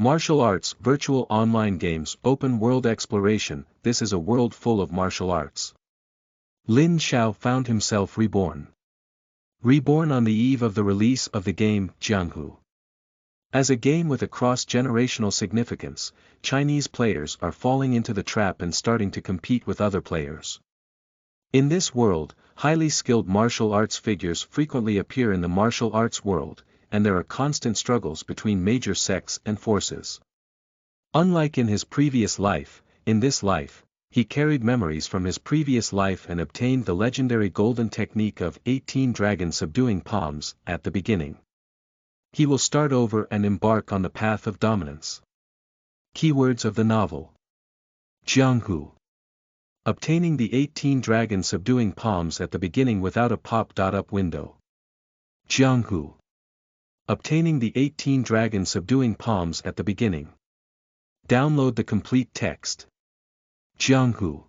Martial arts, virtual online games, open world exploration, this is a world full of martial arts. Lin Xiao found himself reborn. Reborn on the eve of the release of the game, Jianghu. As a game with a cross-generational significance, Chinese players are falling into the trap and starting to compete with other players. In this world, highly skilled martial arts figures frequently appear in the martial arts world, and there are constant struggles between major sects and forces. Unlike in his previous life, in this life, he carried memories from his previous life and obtained the legendary golden technique of 18 dragon subduing palms at the beginning. He will start over and embark on the path of dominance. Keywords of the novel. Jianghu. Obtaining the 18 dragon subduing palms at the beginning without a pop-up window. Jianghu. Obtaining the 18 dragon subduing palms at the beginning. Download the complete text. Jianghu.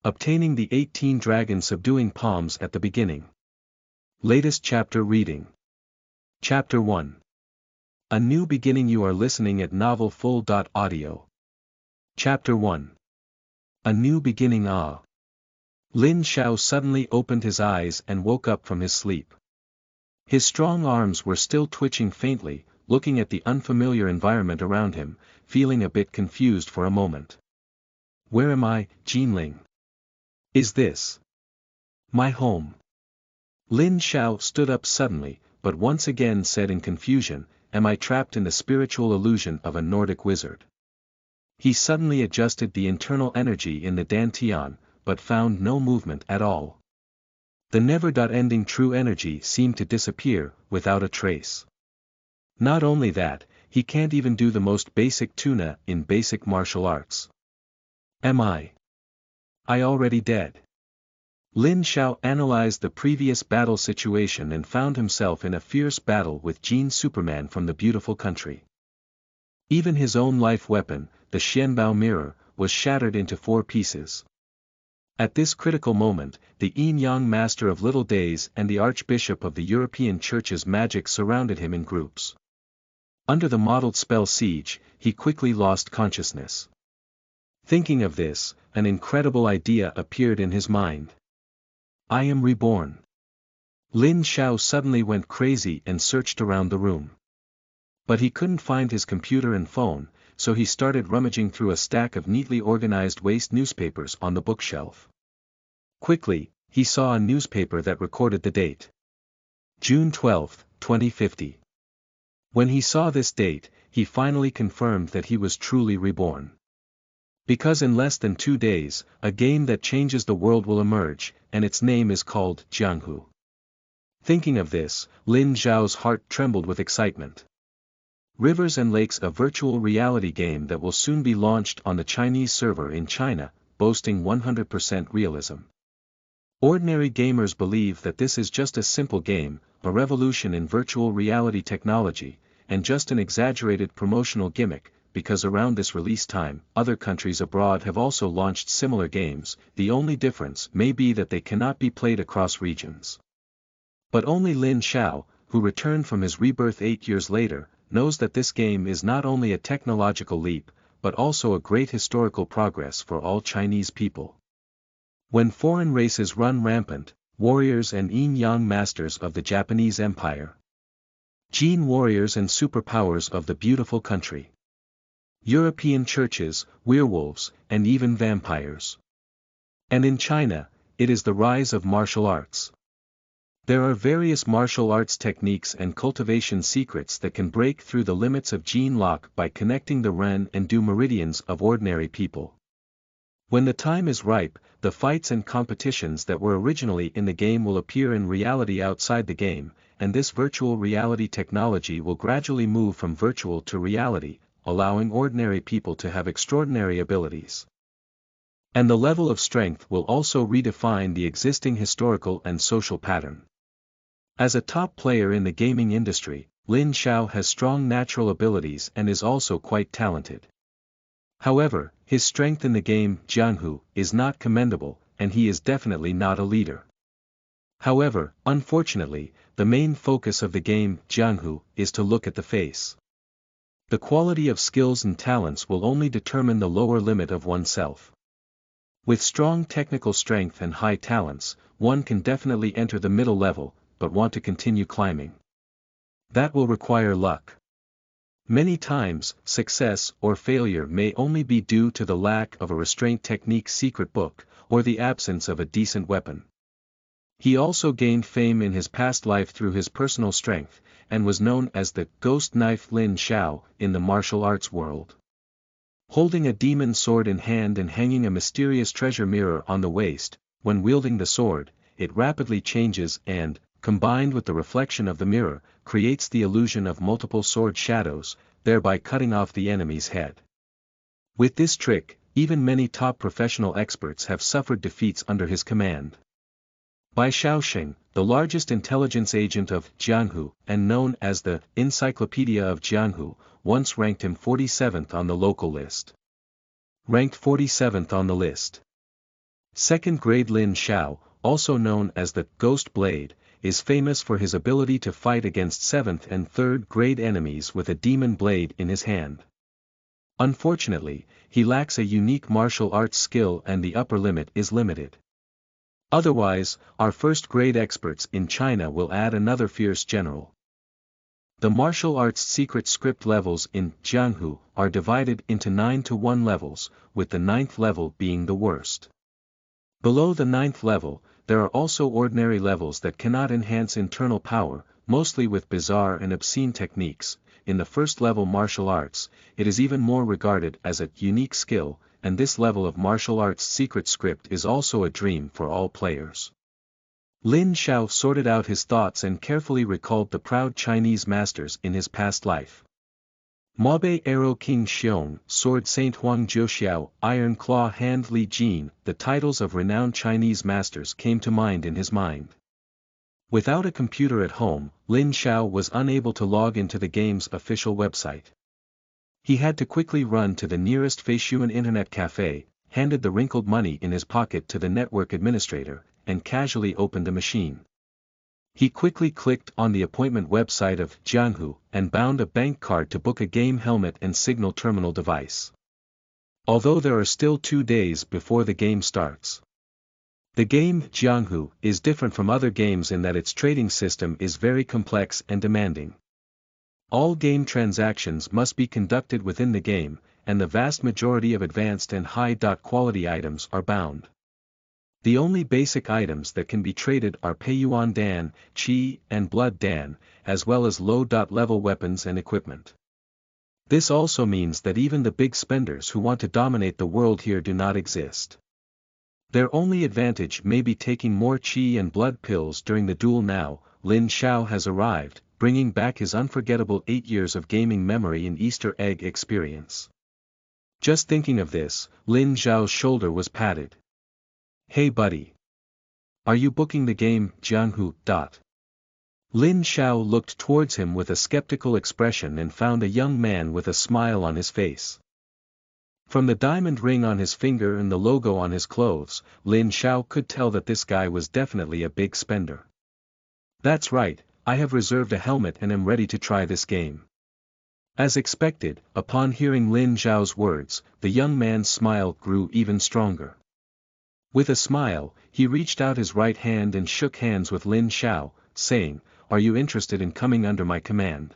Obtaining the 18 dragon subduing palms at the beginning. Latest chapter reading. Chapter 1. A new beginning. You are listening at novelfull.audio. Chapter 1. A new beginning. Lin Xiao suddenly opened his eyes and woke up from his sleep. His strong arms were still twitching faintly, looking at the unfamiliar environment around him, feeling a bit confused for a moment. Where am I, Jinling? Is this my home? Lin Xiao stood up suddenly, but once again said in confusion, am I trapped in the spiritual illusion of a Nordic wizard? He suddenly adjusted the internal energy in the dantian, but found no movement at all. The never-ending true energy seemed to disappear, without a trace. Not only that, he can't even do the most basic tuna in basic martial arts. Am I already dead? Lin Xiao analyzed the previous battle situation and found himself in a fierce battle with Jin Superman from the beautiful country. Even his own life weapon, the Xianbao mirror, was shattered into 4 pieces. At this critical moment, the Yin-Yang Master of Little Days and the Archbishop of the European Church's magic surrounded him in groups. Under the modeled spell siege, he quickly lost consciousness. Thinking of this, an incredible idea appeared in his mind. I am reborn. Lin Xiao suddenly went crazy and searched around the room. But he couldn't find his computer and phone, so he started rummaging through a stack of neatly organized waste newspapers on the bookshelf. Quickly, he saw a newspaper that recorded the date. June 12, 2050. When he saw this date, he finally confirmed that he was truly reborn. Because in less than 2 days, a game that changes the world will emerge, and its name is called Jianghu. Thinking of this, Lin Xiao's heart trembled with excitement. Rivers and Lakes, a virtual reality game that will soon be launched on the Chinese server in China, boasting 100% realism. Ordinary gamers believe that this is just a simple game, a revolution in virtual reality technology, and just an exaggerated promotional gimmick, because around this release time, other countries abroad have also launched similar games. The only difference may be that they cannot be played across regions. But only Lin Xiao, who returned from his rebirth 8 years later, knows that this game is not only a technological leap, but also a great historical progress for all Chinese people. When foreign races run rampant, warriors and yin-yang masters of the Japanese Empire, Jin warriors and superpowers of the beautiful country, European churches, werewolves, and even vampires. And in China, it is the rise of martial arts. There are various martial arts techniques and cultivation secrets that can break through the limits of Jin lock by connecting the Ren and Du meridians of ordinary people. When the time is ripe, the fights and competitions that were originally in the game will appear in reality outside the game, and this virtual reality technology will gradually move from virtual to reality, allowing ordinary people to have extraordinary abilities. And the level of strength will also redefine the existing historical and social pattern. As a top player in the gaming industry, Lin Xiao has strong natural abilities and is also quite talented. However, his strength in the game, Jianghu, is not commendable, and he is definitely not a leader. However, unfortunately, the main focus of the game, Jianghu, is to look at the face. The quality of skills and talents will only determine the lower limit of oneself. With strong technical strength and high talents, one can definitely enter the middle level, but want to continue climbing. That will require luck. Many times, success or failure may only be due to the lack of a restraint technique secret book, or the absence of a decent weapon. He also gained fame in his past life through his personal strength, and was known as the Ghost Knife Lin Xiao in the martial arts world. Holding a demon sword in hand and hanging a mysterious treasure mirror on the waist, when wielding the sword, it rapidly changes and, combined with the reflection of the mirror, creates the illusion of multiple sword shadows, thereby cutting off the enemy's head. With this trick, even many top professional experts have suffered defeats under his command. Bai Shaoxing, the largest intelligence agent of Jianghu and known as the Encyclopedia of Jianghu, once ranked him 47th on the local list. Ranked 47th on the list. Second grade Lin Xiao, also known as the Ghost Blade, is famous for his ability to fight against 7th and 3rd grade enemies with a demon blade in his hand. Unfortunately, he lacks a unique martial arts skill and the upper limit is limited. Otherwise, our first-grade experts in China will add another fierce general. The martial arts secret script levels in Jianghu are divided into 9-to-1 levels, with the 9th level being the worst. Below the 9th level, there are also ordinary levels that cannot enhance internal power, mostly with bizarre and obscene techniques. In the first level martial arts, it is even more regarded as a unique skill, and this level of martial arts secret script is also a dream for all players. Lin Xiao sorted out his thoughts and carefully recalled the proud Chinese masters in his past life. Mabe Arrow King Xiong, Sword Saint Huang Jiuxiao, Iron Claw Hand Li Jin, the titles of renowned Chinese masters came to mind in his mind. Without a computer at home, Lin Xiao was unable to log into the game's official website. He had to quickly run to the nearest Feishuan internet cafe, handed the wrinkled money in his pocket to the network administrator, and casually opened a machine. He quickly clicked on the appointment website of Jianghu and bound a bank card to book a game helmet and signal terminal device. Although there are still 2 days before the game starts. The game Jianghu is different from other games in that its trading system is very complex and demanding. All game transactions must be conducted within the game, and the vast majority of advanced and high-quality items are bound. The only basic items that can be traded are Peiyuan Dan, Qi and Blood Dan, as well as low-level weapons and equipment. This also means that even the big spenders who want to dominate the world here do not exist. Their only advantage may be taking more Qi and blood pills during the duel. Now, Lin Xiao has arrived, bringing back his unforgettable 8 years of gaming memory and Easter egg experience. Just thinking of this, Lin Xiao's shoulder was patted. Hey buddy. Are you booking the game, Jianghu? Lin Xiao looked towards him with a skeptical expression and found a young man with a smile on his face. From the diamond ring on his finger and the logo on his clothes, Lin Xiao could tell that this guy was definitely a big spender. That's right, I have reserved a helmet and am ready to try this game. As expected, upon hearing Lin Xiao's words, the young man's smile grew even stronger. With a smile, he reached out his right hand and shook hands with Lin Xiao, saying, "Are you interested in coming under my command?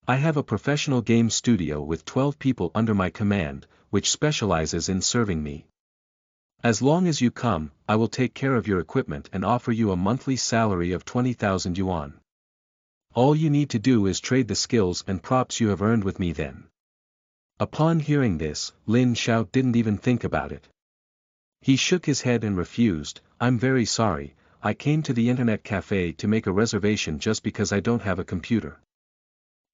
I have a professional game studio with 12 people under my command, which specializes in serving me. As long as you come, I will take care of your equipment and offer you a monthly salary of 20,000 yuan. All you need to do is trade the skills and props you have earned with me then." Upon hearing this, Lin Xiao didn't even think about it. He shook his head and refused. "I'm very sorry, I came to the internet cafe to make a reservation just because I don't have a computer.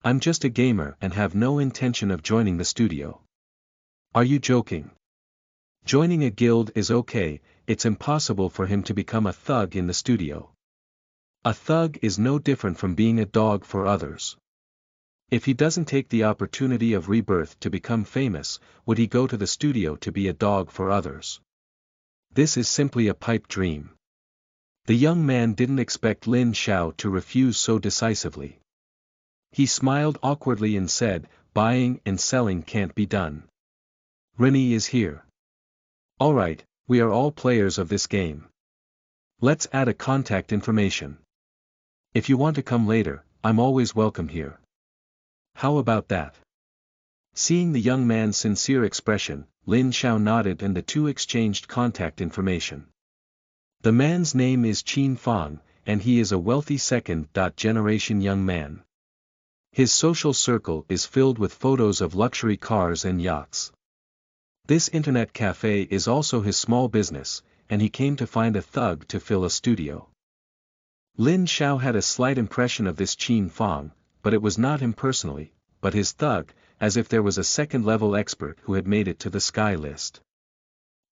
I'm just a gamer and have no intention of joining the studio." "Are you joking? Joining a guild is okay, it's impossible for him to become a thug in the studio. A thug is no different from being a dog for others. If he doesn't take the opportunity of rebirth to become famous, would he go to the studio to be a dog for others? This is simply a pipe dream." The young man didn't expect Lin Xiao to refuse so decisively. He smiled awkwardly and said, buying and selling can't be done. Rennie is here. Alright, we are all players of this game. Let's add a contact information. If you want to come later, I'm always welcome here. How about that? Seeing the young man's sincere expression, Lin Xiao nodded and the two exchanged contact information. The man's name is Qin Fang, and he is a wealthy second-generation young man. His social circle is filled with photos of luxury cars and yachts. This internet cafe is also his small business, and he came to find a thug to fill a studio. Lin Xiao had a slight impression of this Qin Fang, but it was not him personally, but his thug, as if there was a second-level expert who had made it to the sky list.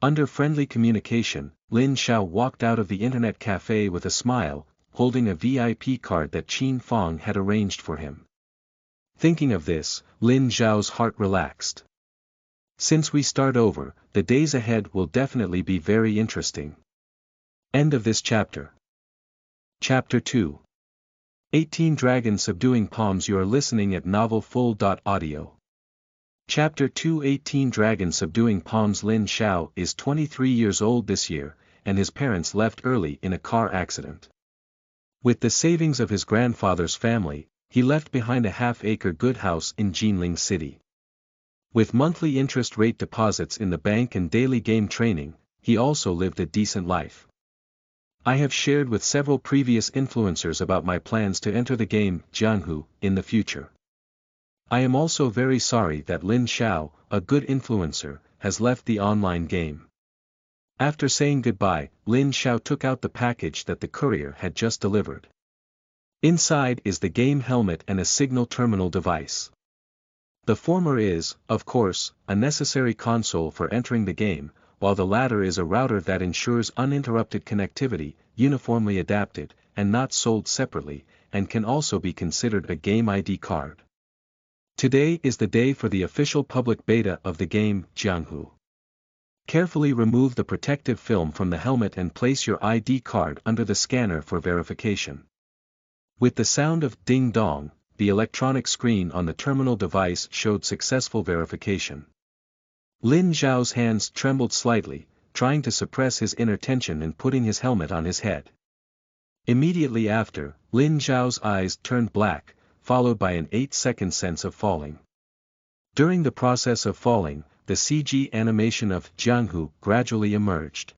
Under friendly communication, Lin Xiao walked out of the internet cafe with a smile, holding a VIP card that Qin Fang had arranged for him. Thinking of this, Lin Xiao's heart relaxed. Since we start over, the days ahead will definitely be very interesting. End of this chapter. Chapter 2. 18 Dragon Subduing Palms. You are listening at novelfull.audio. Chapter 2. 18 Dragon Subduing Palms. Lin Xiao is 23 years old this year, and his parents left early in a car accident. With the savings of his grandfather's family, he left behind a half-acre good house in Jinling City. With monthly interest rate deposits in the bank and daily game training, he also lived a decent life. I have shared with several previous influencers about my plans to enter the game Jianghu in the future. I am also very sorry that Lin Xiao, a good influencer, has left the online game. After saying goodbye, Lin Xiao took out the package that the courier had just delivered. Inside is the game helmet and a signal terminal device. The former is, of course, a necessary console for entering the game, while the latter is a router that ensures uninterrupted connectivity, uniformly adapted, and not sold separately, and can also be considered a game ID card. Today is the day for the official public beta of the game, Jianghu. Carefully remove the protective film from the helmet and place your ID card under the scanner for verification. With the sound of ding dong, the electronic screen on the terminal device showed successful verification. Lin Xiao's hands trembled slightly, trying to suppress his inner tension and putting his helmet on his head. Immediately after, Lin Xiao's eyes turned black, followed by an 8-second sense of falling. During the process of falling, the CG animation of Jianghu gradually emerged.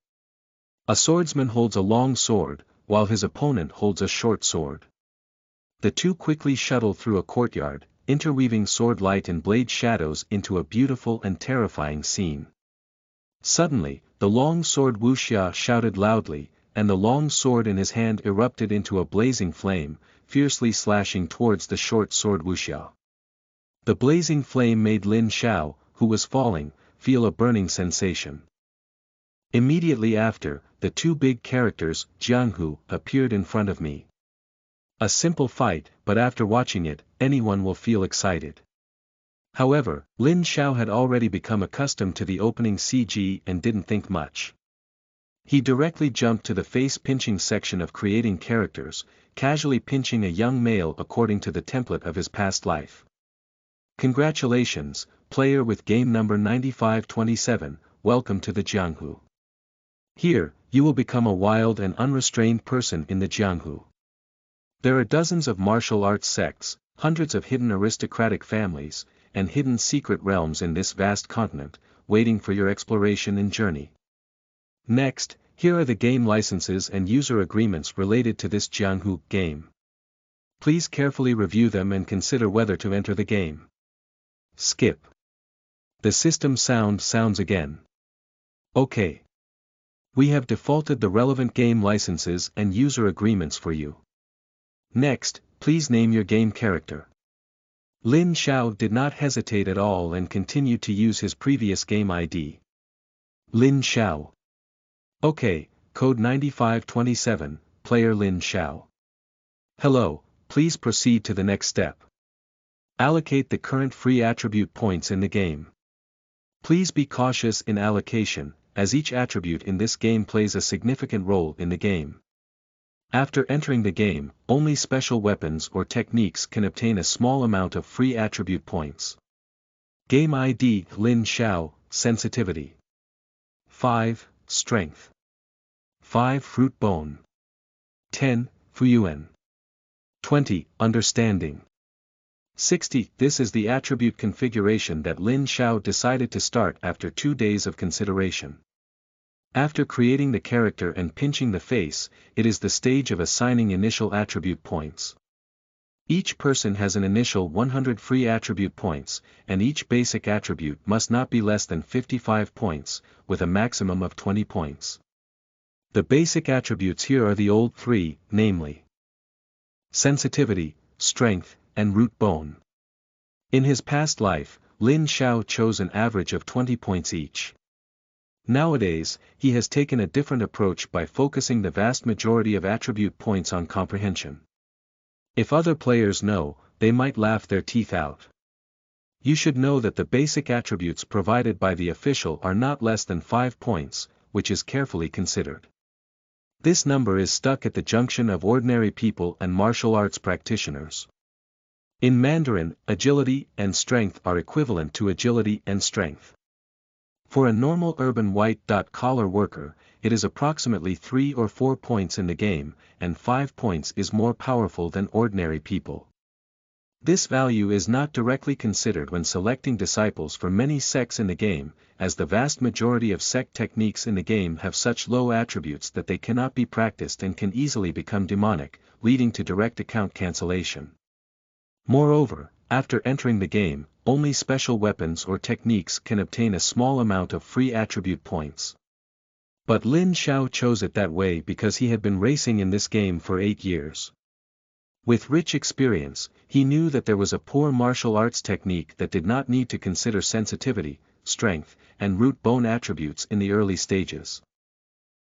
A swordsman holds a long sword, while his opponent holds a short sword. The two quickly shuttle through a courtyard, interweaving sword light and blade shadows into a beautiful and terrifying scene. Suddenly, the long sword Wuxia shouted loudly, and the long sword in his hand erupted into a blazing flame, fiercely slashing towards the short sword Wuxia. The blazing flame made Lin Xiao, who was falling, feel a burning sensation. Immediately after, the two big characters, Jianghu, appeared in front of me. A simple fight, but after watching it, anyone will feel excited. However, Lin Xiao had already become accustomed to the opening CG and didn't think much. He directly jumped to the face-pinching section of creating characters, casually pinching a young male according to the template of his past life. Congratulations, player with game number 9527, welcome to the Jianghu. Here, you will become a wild and unrestrained person in the Jianghu. There are dozens of martial arts sects, hundreds of hidden aristocratic families, and hidden secret realms in this vast continent, waiting for your exploration and journey. Next, here are the game licenses and user agreements related to this Jianghu game. Please carefully review them and consider whether to enter the game. Skip. The system sounds again. OK. We have defaulted the relevant game licenses and user agreements for you. Next, please name your game character. Lin Xiao did not hesitate at all and continued to use his previous game ID. Lin Xiao. OK, code 9527, player Lin Xiao. Hello, please proceed to the next step. Allocate the current free attribute points in the game. Please be cautious in allocation, as each attribute in this game plays a significant role in the game. After entering the game, only special weapons or techniques can obtain a small amount of free attribute points. Game ID Lin Xiao, Sensitivity. 5, Strength. 5 Fruit Bone. 10, Fuyuan. 20, Understanding. 60. This is the attribute configuration that Lin Xiao decided to start after 2 days of consideration. After creating the character and pinching the face, it is the stage of assigning initial attribute points. Each person has an initial 100 free attribute points, and each basic attribute must not be less than 55 points, with a maximum of 20 points. The basic attributes here are the old 3, namely Sensitivity, Strength, and Root Bone. In his past life, Lin Xiao chose an average of 20 points each. Nowadays, he has taken a different approach by focusing the vast majority of attribute points on comprehension. If other players know, they might laugh their teeth out. You should know that the basic attributes provided by the official are not less than 5 points, which is carefully considered. This number is stuck at the junction of ordinary people and martial arts practitioners. In Mandarin, agility and strength are equivalent to agility and strength. For a normal urban white-collar worker, it is approximately 3 or 4 points in the game, and 5 points is more powerful than ordinary people. This value is not directly considered when selecting disciples for many sects in the game, as the vast majority of sect techniques in the game have such low attributes that they cannot be practiced and can easily become demonic, leading to direct account cancellation. Moreover, after entering the game, only special weapons or techniques can obtain a small amount of free attribute points. But Lin Xiao chose it that way because he had been racing in this game for 8 years. With rich experience, he knew that there was a poor martial arts technique that did not need to consider sensitivity, strength, and root bone attributes in the early stages.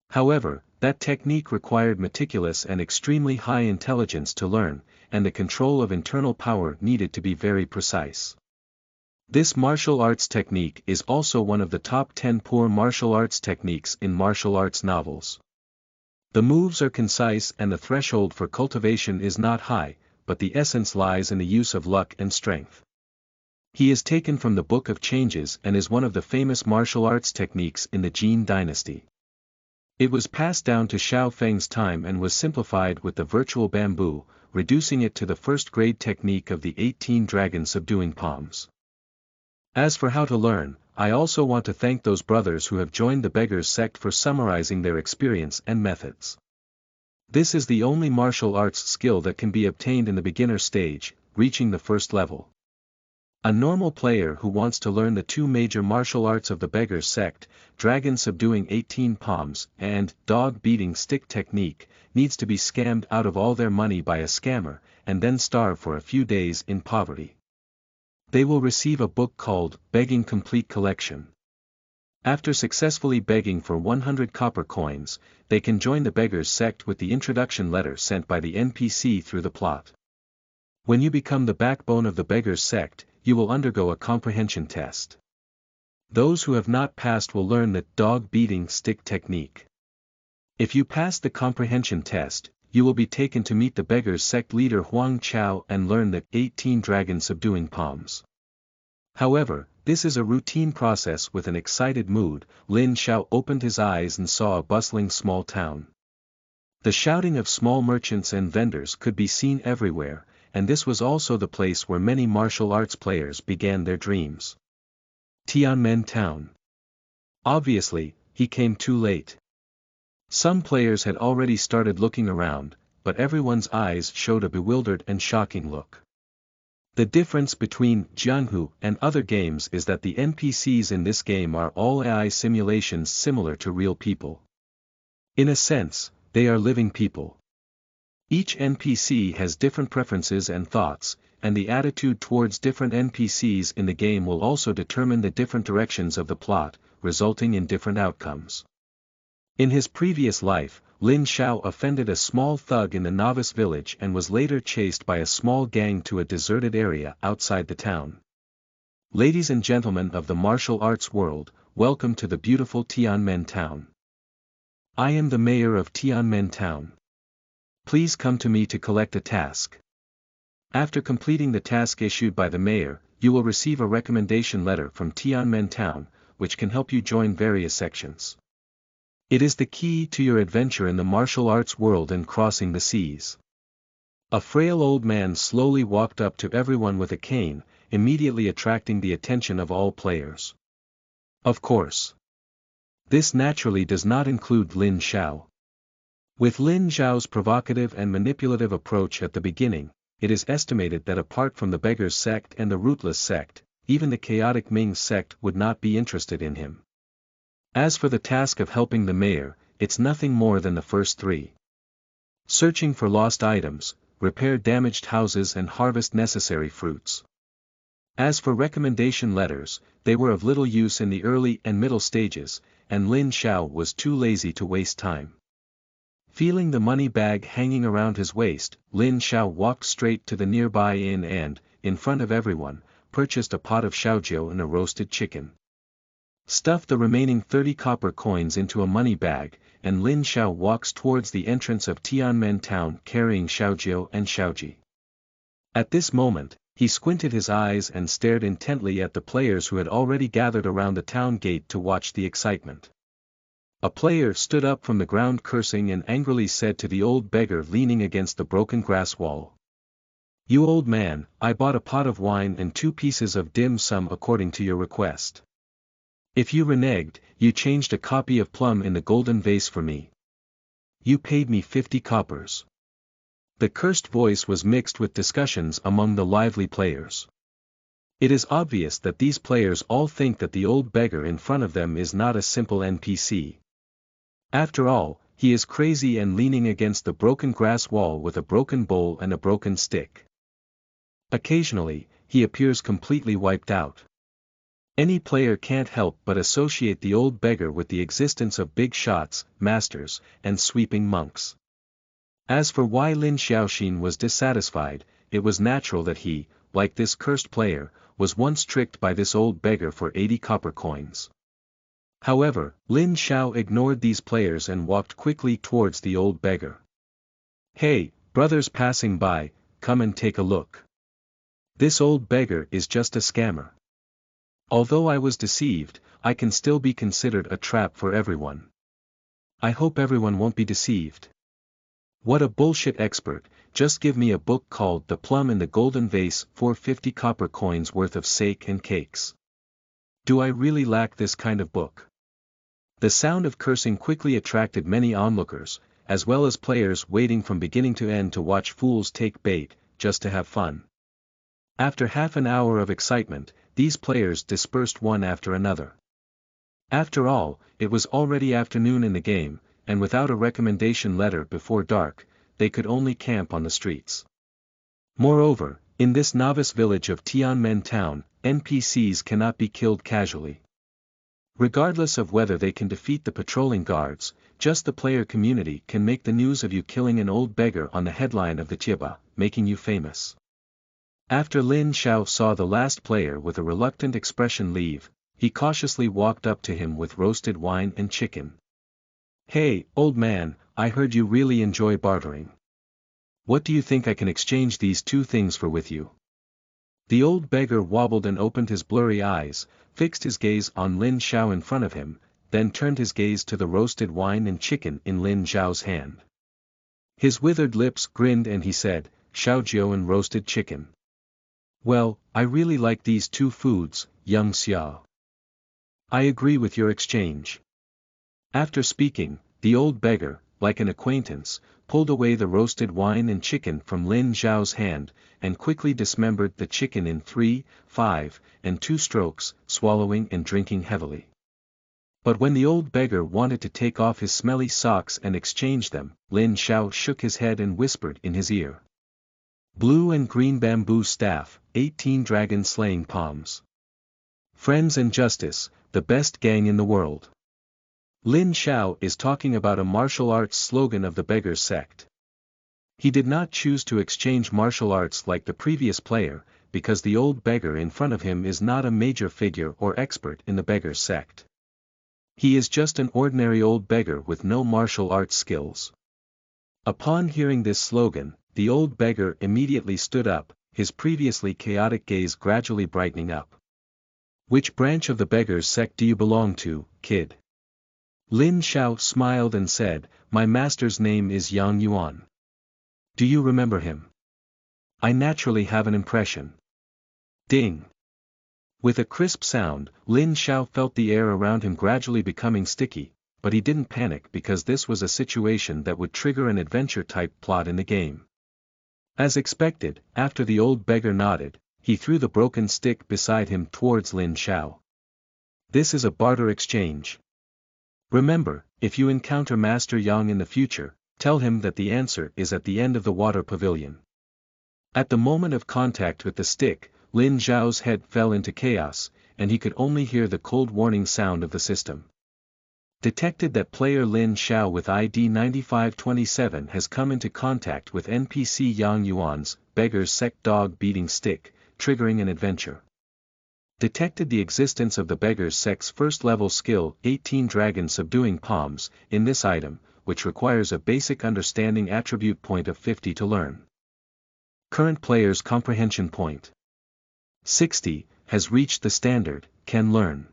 However, that technique required meticulous and extremely high intelligence to learn, and the control of internal power needed to be very precise. This martial arts technique is also one of the top 10 poor martial arts techniques in martial arts novels. The moves are concise and the threshold for cultivation is not high, but the essence lies in the use of luck and strength. He is taken from the Book of Changes and is one of the famous martial arts techniques in the Jin dynasty. It was passed down to Xiao Feng's time and was simplified with the virtual bamboo, reducing it to the first-grade technique of the 18 dragon subduing palms. As for how to learn, I also want to thank those brothers who have joined the Beggars sect for summarizing their experience and methods. This is the only martial arts skill that can be obtained in the beginner stage, reaching the first level. A normal player who wants to learn the 2 major martial arts of the Beggars sect, dragon subduing 18 palms and dog beating stick technique, needs to be scammed out of all their money by a scammer, and then starve for a few days in poverty. They will receive a book called Begging Complete Collection. After successfully begging for 100 copper coins, they can join the Beggars sect with the introduction letter sent by the NPC through the plot. When you become the backbone of the Beggars sect, you will undergo a comprehension test. Those who have not passed will learn the dog beating stick technique. If you pass the comprehension test, you will be taken to meet the Beggars sect leader Huang and learn the 18 dragon subduing palms. However, this is a routine process with an excited mood. Lin Xiao opened his eyes and saw a bustling small town. The shouting of small merchants and vendors could be seen everywhere, and this was also the place where many martial arts players began their dreams. Tianmen Town. Obviously, he came too late. Some players had already started looking around, but everyone's eyes showed a bewildered and shocking look. The difference between Jianghu and other games is that the NPCs in this game are all AI simulations similar to real people. In a sense, they are living people. Each NPC has different preferences and thoughts, and the attitude towards different NPCs in the game will also determine the different directions of the plot, resulting in different outcomes. In his previous life, Lin Xiao offended a small thug in the novice village and was later chased by a small gang to a deserted area outside the town. Ladies and gentlemen of the martial arts world, welcome to the beautiful Tianmen Town. I am the mayor of Tianmen Town. Please come to me to collect a task. After completing the task issued by the mayor, you will receive a recommendation letter from Tianmen Town, which can help you join various sections. It is the key to your adventure in the martial arts world and crossing the seas. A frail old man slowly walked up to everyone with a cane, immediately attracting the attention of all players. Of course. This naturally does not include Lin Xiao. With Lin Xiao's provocative and manipulative approach at the beginning, it is estimated that apart from the Beggars sect and the Rootless sect, even the chaotic Ming sect would not be interested in him. As for the task of helping the mayor, it's nothing more than the first three. Searching for lost items, repair damaged houses and harvest necessary fruits. As for recommendation letters, they were of little use in the early and middle stages, and Lin Xiao was too lazy to waste time. Feeling the money bag hanging around his waist, Lin Xiao walked straight to the nearby inn and, in front of everyone, purchased a pot of xiaojiu and a roasted chicken. Stuff the remaining 30 copper coins into a money bag, and Lin Xiao walks towards the entrance of Tianmen Town carrying xiaojiu and xiaoji. At this moment, he squinted his eyes and stared intently at the players who had already gathered around the town gate to watch the excitement. A player stood up from the ground cursing and angrily said to the old beggar leaning against the broken grass wall. "You old man, I bought a pot of wine and 2 pieces of dim sum according to your request. If you reneged, you changed a copy of plum in the golden vase for me. You paid me 50 coppers. The cursed voice was mixed with discussions among the lively players. It is obvious that these players all think that the old beggar in front of them is not a simple NPC. After all, he is crazy and leaning against the broken grass wall with a broken bowl and a broken stick. Occasionally, he appears completely wiped out. Any player can't help but associate the old beggar with the existence of big shots, masters, and sweeping monks. As for why Lin Xiaoxin was dissatisfied, it was natural that he, like this cursed player, was once tricked by this old beggar for 80 copper coins. However, Lin Xiao ignored these players and walked quickly towards the old beggar. "Hey, brothers passing by, come and take a look. This old beggar is just a scammer. Although I was deceived, I can still be considered a trap for everyone. I hope everyone won't be deceived. What a bullshit expert, just give me a book called The Plum in the Golden Vase for 50 copper coins worth of sake and cakes. Do I really lack this kind of book?" The sound of cursing quickly attracted many onlookers, as well as players waiting from beginning to end to watch fools take bait, just to have fun. After half an hour of excitement, these players dispersed one after another. After all, it was already afternoon in the game, and without a recommendation letter before dark, they could only camp on the streets. Moreover, in this novice village of Tianmen Town, NPCs cannot be killed casually. Regardless of whether they can defeat the patrolling guards, just the player community can make the news of you killing an old beggar on the headline of the Tieba, making you famous. After Lin Xiao saw the last player with a reluctant expression leave, he cautiously walked up to him with roasted wine and chicken. "Hey, old man, I heard you really enjoy bartering. What do you think I can exchange these 2 things for with you?" The old beggar wobbled and opened his blurry eyes, fixed his gaze on Lin Xiao in front of him, then turned his gaze to the roasted wine and chicken in Lin Xiao's hand. His withered lips grinned and he said, "Xiaojiu and roasted chicken. Well, I really like these 2 foods, young Xiao. I agree with your exchange." After speaking, the old beggar, like an acquaintance, pulled away the roasted wine and chicken from Lin Xiao's hand, and quickly dismembered the chicken in 3, 5, and 2 strokes, swallowing and drinking heavily. But when the old beggar wanted to take off his smelly socks and exchange them, Lin Xiao shook his head and whispered in his ear. "Blue and green bamboo staff, 18 dragon slaying palms. Friends and justice, the best gang in the world." Lin Xiao is talking about a martial arts slogan of the Beggars sect. He did not choose to exchange martial arts like the previous player, because the old beggar in front of him is not a major figure or expert in the Beggars sect. He is just an ordinary old beggar with no martial arts skills. Upon hearing this slogan, the old beggar immediately stood up, his previously chaotic gaze gradually brightening up. "Which branch of the beggars' sect do you belong to, kid?" Lin Xiao smiled and said, "My master's name is Yanhu. Do you remember him?" "I naturally have an impression." Ding! With a crisp sound, Lin Xiao felt the air around him gradually becoming sticky, but he didn't panic because this was a situation that would trigger an adventure-type plot in the game. As expected, after the old beggar nodded, he threw the broken stick beside him towards Lin Xiao. "This is a barter exchange. Remember, if you encounter Master Yang in the future, tell him that the answer is at the end of the water pavilion." At the moment of contact with the stick, Lin Xiao's head fell into chaos, and he could only hear the cold warning sound of the system. Detected that player Lin Xiao with ID 9527 has come into contact with NPC Yang Yuan's beggar's sect dog beating stick, triggering an adventure. Detected the existence of the beggar's sect's first-level skill 18 Dragon Subduing Palms in this item, which requires a basic understanding attribute point of 50 to learn. Current player's comprehension point 60, has reached the standard, can learn.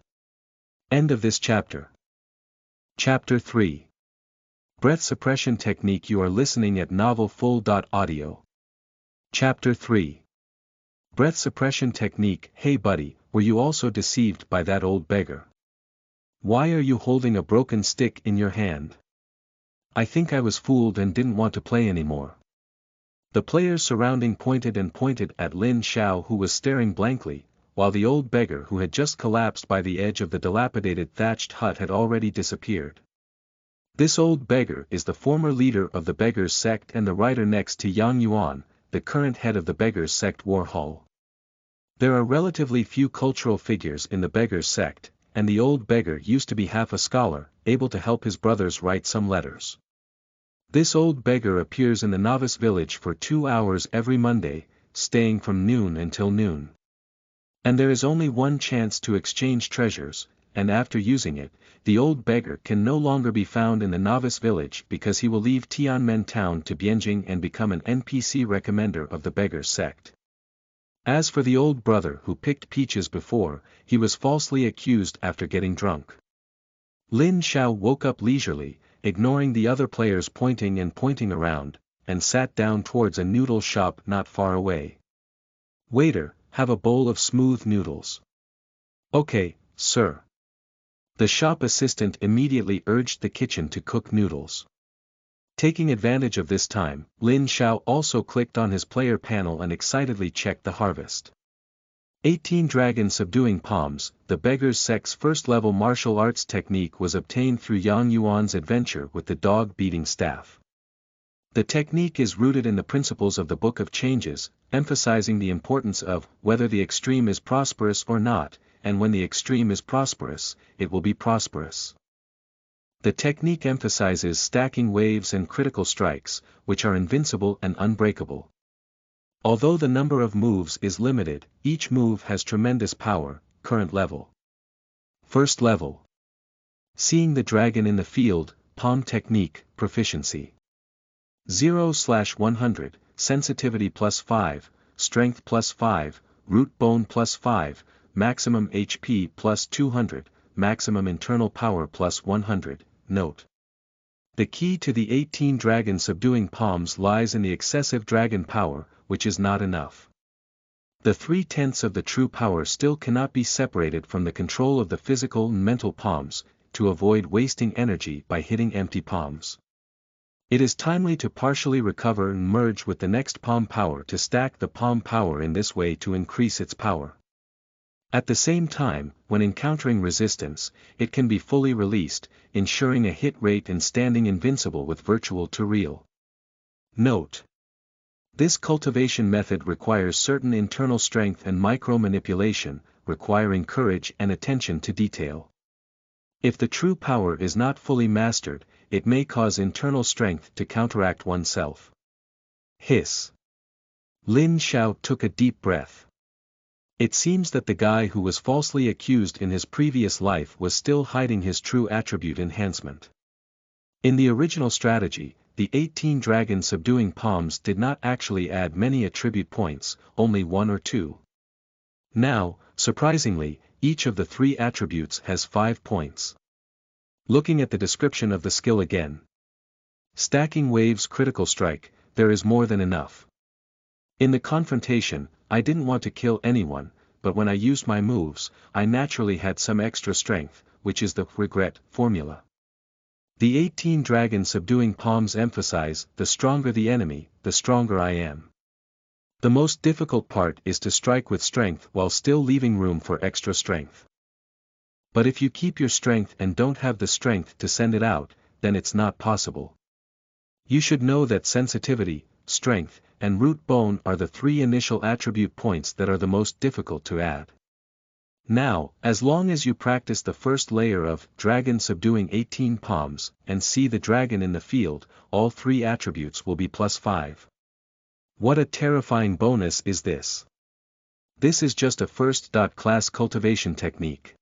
End of this chapter. Chapter 3. Breath Suppression Technique. You are listening at novelfull.audio. Chapter 3. Breath Suppression Technique. Hey buddy, were you also deceived by that old beggar? Why are you holding a broken stick in your hand? I think I was fooled and didn't want to play anymore. The players surrounding pointed at Lin Xiao, who was staring blankly, while the old beggar who had just collapsed by the edge of the dilapidated thatched hut had already disappeared. This old beggar is the former leader of the beggars' sect and the writer next to Yang Yuan, the current head of the beggars' sect war hall. There are relatively few cultural figures in the beggars' sect, and the old beggar used to be half a scholar, able to help his brothers write some letters. This old beggar appears in the novice village for 2 hours every Monday, staying from noon until noon. And there is only one chance to exchange treasures, and after using it, the old beggar can no longer be found in the novice village because he will leave Tianmen town to Bianjing and become an NPC recommender of the beggars' sect. As for the old brother who picked peaches before, he was falsely accused after getting drunk. Lin Xiao woke up leisurely, ignoring the other players pointing around, and sat down towards a noodle shop not far away. "Waiter, have a bowl of smooth noodles." "Okay, sir." The shop assistant immediately urged the kitchen to cook noodles. Taking advantage of this time, Lin Xiao also clicked on his player panel and excitedly checked the harvest. 18 Dragon Subduing Palms. The beggar's sect's first-level martial arts technique was obtained through Yang Yuan's adventure with the dog-beating staff. The technique is rooted in the principles of the Book of Changes, emphasizing the importance of whether the extreme is prosperous or not, and when the extreme is prosperous, it will be prosperous. The technique emphasizes stacking waves and critical strikes, which are invincible and unbreakable. Although the number of moves is limited, each move has tremendous power. Current level. First level. Seeing the dragon in the field, palm technique, proficiency. 0/100, sensitivity +5, strength +5, root bone +5, maximum HP +200, maximum internal power +100. Note: the key to the 18 Dragon Subduing Palms lies in the excessive dragon power, which is not enough. The 3/10 of the true power still cannot be separated from the control of the physical and mental palms, to avoid wasting energy by hitting empty palms. It is timely to partially recover and merge with the next palm power to stack the palm power in this way to increase its power. At the same time, when encountering resistance, it can be fully released, ensuring a hit rate and standing invincible with virtual to real. Note: this cultivation method requires certain internal strength and micro-manipulation, requiring courage and attention to detail. If the true power is not fully mastered, it may cause internal strength to counteract oneself. Hiss. Lin Xiao took a deep breath. It seems that the guy who was falsely accused in his previous life was still hiding his true attribute enhancement. In the original strategy, the 18 dragon subduing palms did not actually add many attribute points, only 1 or 2. Now, surprisingly, each of the 3 attributes has 5 points. Looking at the description of the skill again. Stacking waves critical strike, there is more than enough. In the confrontation, I didn't want to kill anyone, but when I used my moves, I naturally had some extra strength, which is the regret formula. The 18 dragon subduing palms emphasize, the stronger the enemy, the stronger I am. The most difficult part is to strike with strength while still leaving room for extra strength. But if you keep your strength and don't have the strength to send it out, then it's not possible. You should know that sensitivity, strength, and root bone are the 3 initial attribute points that are the most difficult to add. Now, as long as you practice the first layer of dragon subduing 18 palms, and see the dragon in the field, all 3 attributes will be +5. What a terrifying bonus is this! This is just a first-class cultivation technique.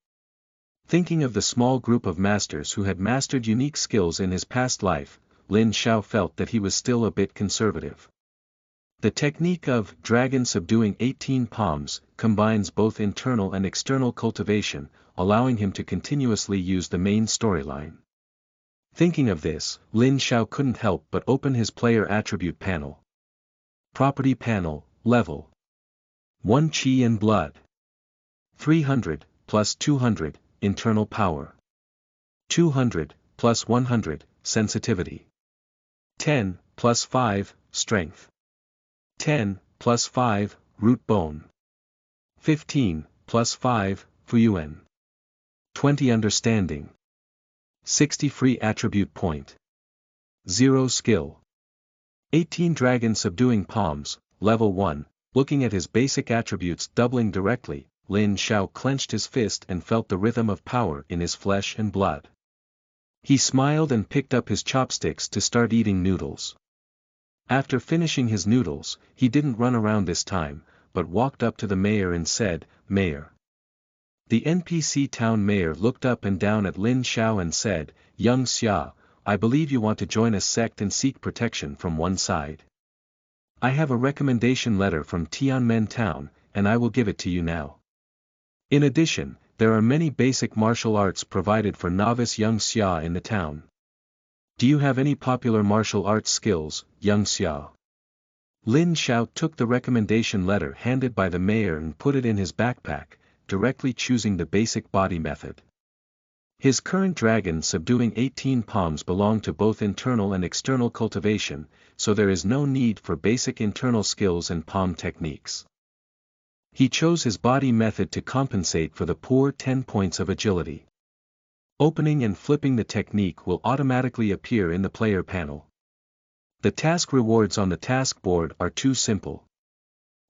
Thinking of the small group of masters who had mastered unique skills in his past life, Lin Xiao felt that he was still a bit conservative. The technique of dragon subduing 18 palms combines both internal and external cultivation, allowing him to continuously use the main storyline. Thinking of this, Lin Xiao couldn't help but open his player attribute panel. Property panel, level 1 Qi and blood. 300, plus 200, internal power. 200, plus 100, sensitivity. 10, plus 5, strength. 10, plus 5, root bone. 15, plus 5, fuyuan. 20 understanding. 60 free attribute point. 0 skill. 18 dragon subduing palms, level 1, looking at his basic attributes doubling directly, Lin Xiao clenched his fist and felt the rhythm of power in his flesh and blood. He smiled and picked up his chopsticks to start eating noodles. After finishing his noodles, he didn't run around this time, but walked up to the mayor and said, "Mayor." The NPC town mayor looked up and down at Lin Xiao and said, "Young Xia, I believe you want to join a sect and seek protection from one side. I have a recommendation letter from Tianmen town, and I will give it to you now. In addition, there are many basic martial arts provided for novice young Xia in the town. Do you have any popular martial arts skills, young Xia?" Lin Xiao took the recommendation letter handed by the mayor and put it in his backpack, directly choosing the basic body method. His current dragon subduing 18 palms belong to both internal and external cultivation, so there is no need for basic internal skills and palm techniques. He chose his body method to compensate for the poor 10 points of agility. Opening and flipping the technique will automatically appear in the player panel. The task rewards on the task board are too simple.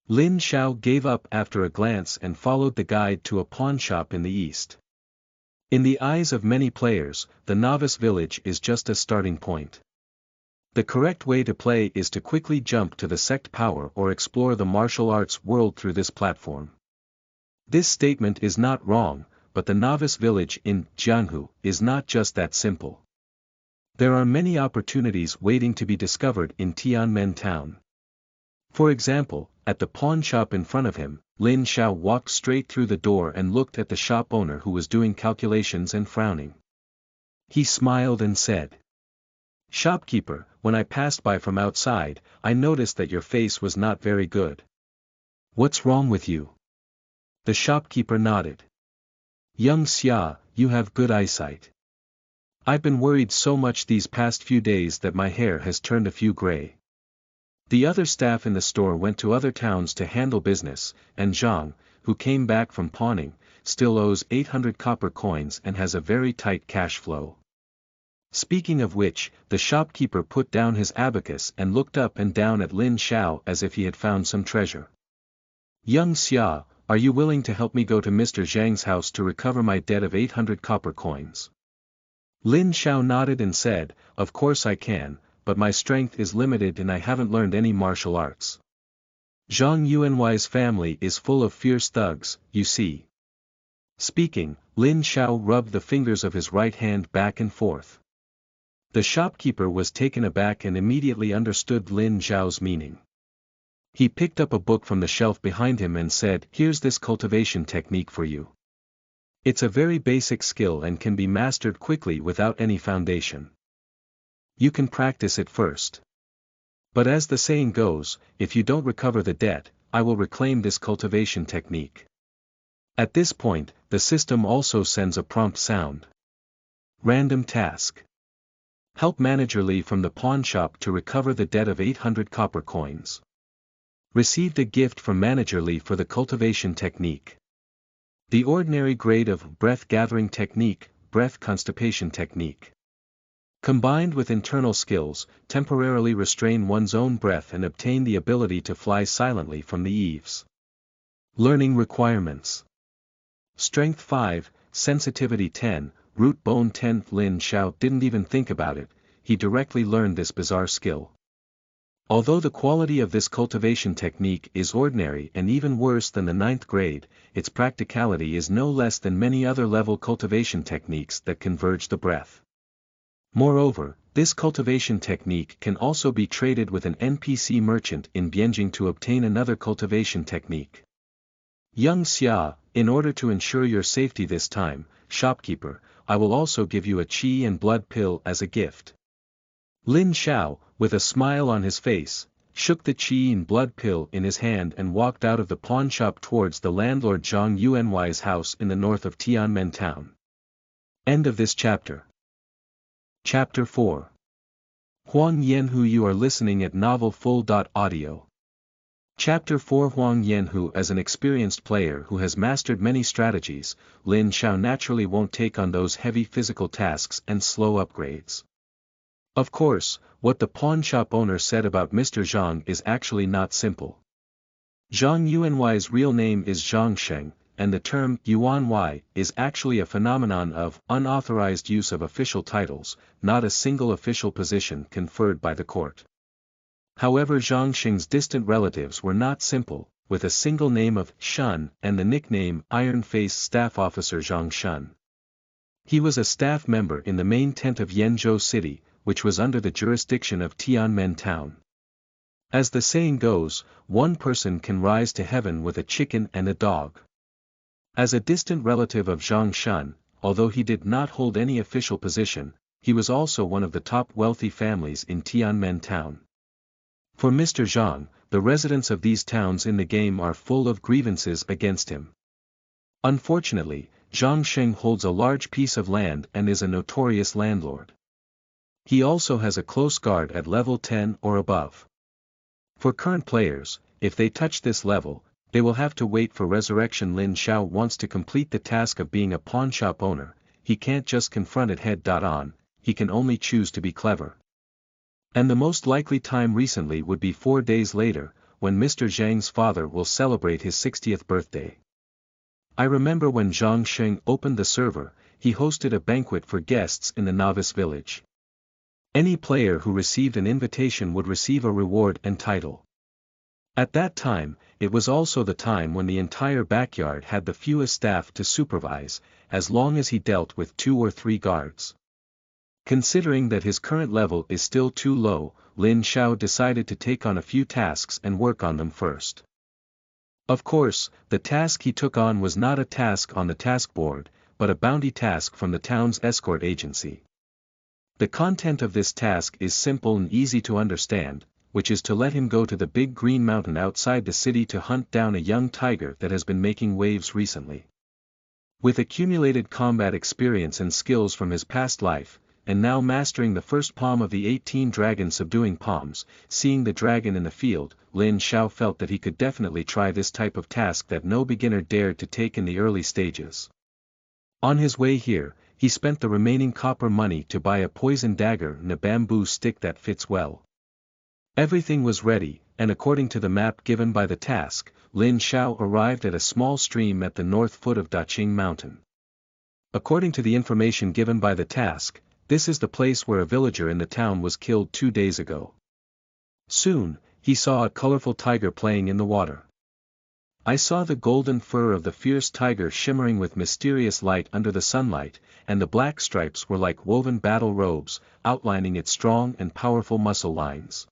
Lin Xiao gave up after a glance and followed the guide to a pawn shop in the east. In the eyes of many players, the novice village is just a starting point. The correct way to play is to quickly jump to the sect power or explore the martial arts world through this platform. This statement is not wrong, but the novice village in Jianghu is not just that simple. There are many opportunities waiting to be discovered in Tianmen town. For example, at the pawn shop in front of him, Lin Xiao walked straight through the door and looked at the shop owner who was doing calculations and frowning. He smiled and said, "Shopkeeper, when I passed by from outside, I noticed that your face was not very good. What's wrong with you?" The shopkeeper nodded. "Young Xia, you have good eyesight. I've been worried so much these past few days that my hair has turned a few gray." The other staff in the store went to other towns to handle business, and Zhang, who came back from pawning, still owes 800 copper coins and has a very tight cash flow. Speaking of which, the shopkeeper put down his abacus and looked up and down at Lin Xiao as if he had found some treasure. "Young Xia, are you willing to help me go to Mr. Zhang's house to recover my debt of 800 copper coins?" Lin Xiao nodded and said, "Of course I can, but my strength is limited and I haven't learned any martial arts. Zhang Yuanwei's family is full of fierce thugs, you see." Speaking, Lin Xiao rubbed the fingers of his right hand back and forth. The shopkeeper was taken aback and immediately understood Lin Xiao's meaning. He picked up a book from the shelf behind him and said, "Here's this cultivation technique for you. It's a very basic skill and can be mastered quickly without any foundation. You can practice it first. But as the saying goes, if you don't recover the debt, I will reclaim this cultivation technique." At this point, the system also sends a prompt sound. Random task. Help manager Li from the pawn shop to recover the debt of 800 copper coins. Received a gift from manager Li for the cultivation technique. The ordinary grade of breath gathering technique, breath constipation technique. Combined with internal skills, temporarily restrain one's own breath and obtain the ability to fly silently from the eaves. Learning requirements. Strength 5, Sensitivity 10, Root Bone 10. Lin Xiao didn't even think about it, he directly learned this bizarre skill. Although the quality of this cultivation technique is ordinary and even worse than the 9th grade, its practicality is no less than many other level cultivation techniques that converge the breath. Moreover, this cultivation technique can also be traded with an NPC merchant in Bianjing to obtain another cultivation technique. Young Xia, in order to ensure your safety this time, shopkeeper, I will also give you a qi and blood pill as a gift. Lin Xiao, with a smile on his face, shook the qi and blood pill in his hand and walked out of the pawn shop towards the landlord Zhang Yuanhui's house in the north of Tianmen town. End of this chapter. Chapter 4. Huang Yanhu. You are listening at novelfull.audio. Chapter 4. Huang Yanhu. As an experienced player who has mastered many strategies, Lin Xiao naturally won't take on those heavy physical tasks and slow upgrades. Of course, what the pawn shop owner said about Mr. Zhang is actually not simple. Zhang Yuanhui's real name is Zhang Sheng, and the term Yuanhui is actually a phenomenon of unauthorized use of official titles, not a single official position conferred by the court. However, Zhang Sheng's distant relatives were not simple, with a single name of Shun and the nickname Iron Face Staff Officer Zhang Shun. He was a staff member in the main tent of Yenzhou City, which was under the jurisdiction of Tianmen town. As the saying goes, one person can rise to heaven with a chicken and a dog. As a distant relative of Zhang Shun, although he did not hold any official position, he was also one of the top wealthy families in Tianmen town. For Mr. Zhang, the residents of these towns in the game are full of grievances against him. Unfortunately, Zhang Sheng holds a large piece of land and is a notorious landlord. He also has a close guard at level 10 or above. For current players, if they touch this level, they will have to wait for resurrection. Lin Xiao wants to complete the task of being a pawn shop owner. He can't just confront it head-on, he can only choose to be clever. And the most likely time recently would be 4 days later, when Mr. Zhang's father will celebrate his 60th birthday. I remember when Zhang Sheng opened the server, he hosted a banquet for guests in the novice village. Any player who received an invitation would receive a reward and title. At that time, it was also the time when the entire backyard had the fewest staff to supervise, as long as he dealt with 2 or 3 guards. Considering that his current level is still too low, Lin Xiao decided to take on a few tasks and work on them first. Of course, the task he took on was not a task on the task board, but a bounty task from the town's escort agency. The content of this task is simple and easy to understand, which is to let him go to the big green mountain outside the city to hunt down a young tiger that has been making waves recently. With accumulated combat experience and skills from his past life, and now mastering the first palm of the 18 dragon subduing palms, seeing the dragon in the field, Lin Xiao felt that he could definitely try this type of task that no beginner dared to take in the early stages. On his way here, he spent the remaining copper money to buy a poison dagger and a bamboo stick that fits well. Everything was ready, and according to the map given by the task, Lin Xiao arrived at a small stream at the north foot of Daqing Mountain. According to the information given by the task, this is the place where a villager in the town was killed 2 days ago. Soon, he saw a colorful tiger playing in the water. I saw the golden fur of the fierce tiger shimmering with mysterious light under the sunlight, and the black stripes were like woven battle robes, outlining its strong and powerful muscle lines.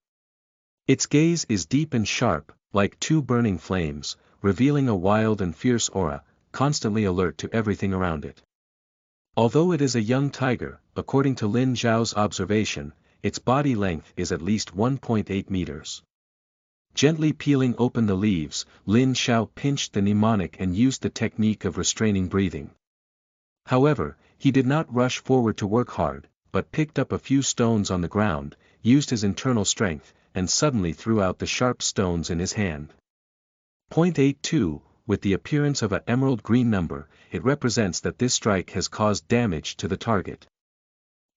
Its gaze is deep and sharp, like two burning flames, revealing a wild and fierce aura, constantly alert to everything around it. Although it is a young tiger, according to Lin Xiao's observation, its body length is at least 1.8 meters. Gently peeling open the leaves, Lin Xiao pinched the mnemonic and used the technique of restraining breathing. However, he did not rush forward to work hard, but picked up a few stones on the ground, used his internal strength, and suddenly threw out the sharp stones in his hand. 0.82, with the appearance of an emerald green number, it represents that this strike has caused damage to the target.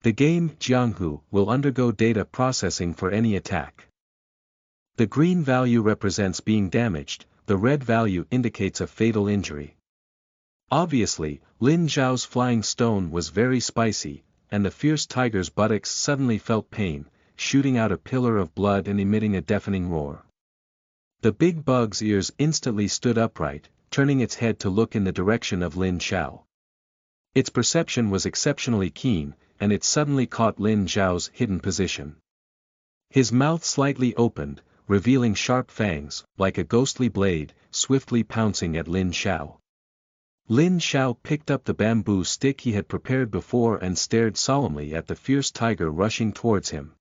The game Jianghu will undergo data processing for any attack. The green value represents being damaged, the red value indicates a fatal injury. Obviously, Lin Xiao's flying stone was very spicy, and the fierce tiger's buttocks suddenly felt pain, shooting out a pillar of blood and emitting a deafening roar. The big bug's ears instantly stood upright, turning its head to look in the direction of Lin Xiao. Its perception was exceptionally keen, and it suddenly caught Lin Xiao's hidden position. His mouth slightly opened, revealing sharp fangs, like a ghostly blade, swiftly pouncing at Lin Xiao. Lin Xiao picked up the bamboo stick he had prepared before and stared solemnly at the fierce tiger rushing towards him.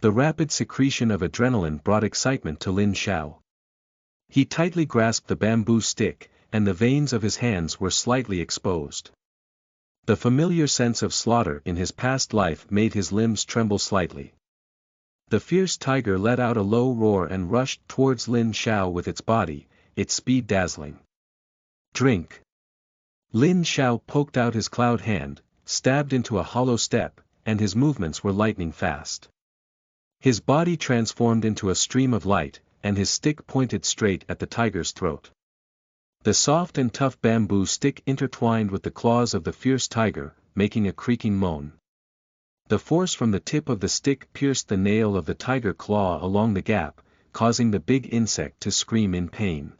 The rapid secretion of adrenaline brought excitement to Lin Xiao. He tightly grasped the bamboo stick, and the veins of his hands were slightly exposed. The familiar sense of slaughter in his past life made his limbs tremble slightly. The fierce tiger let out a low roar and rushed towards Lin Xiao with its body, its speed dazzling. Drink! Lin Xiao poked out his cloud hand, stabbed into a hollow step, and his movements were lightning fast. His body transformed into a stream of light, and his stick pointed straight at the tiger's throat. The soft and tough bamboo stick intertwined with the claws of the fierce tiger, making a creaking moan. The force from the tip of the stick pierced the nail of the tiger claw along the gap, causing the big insect to scream in pain.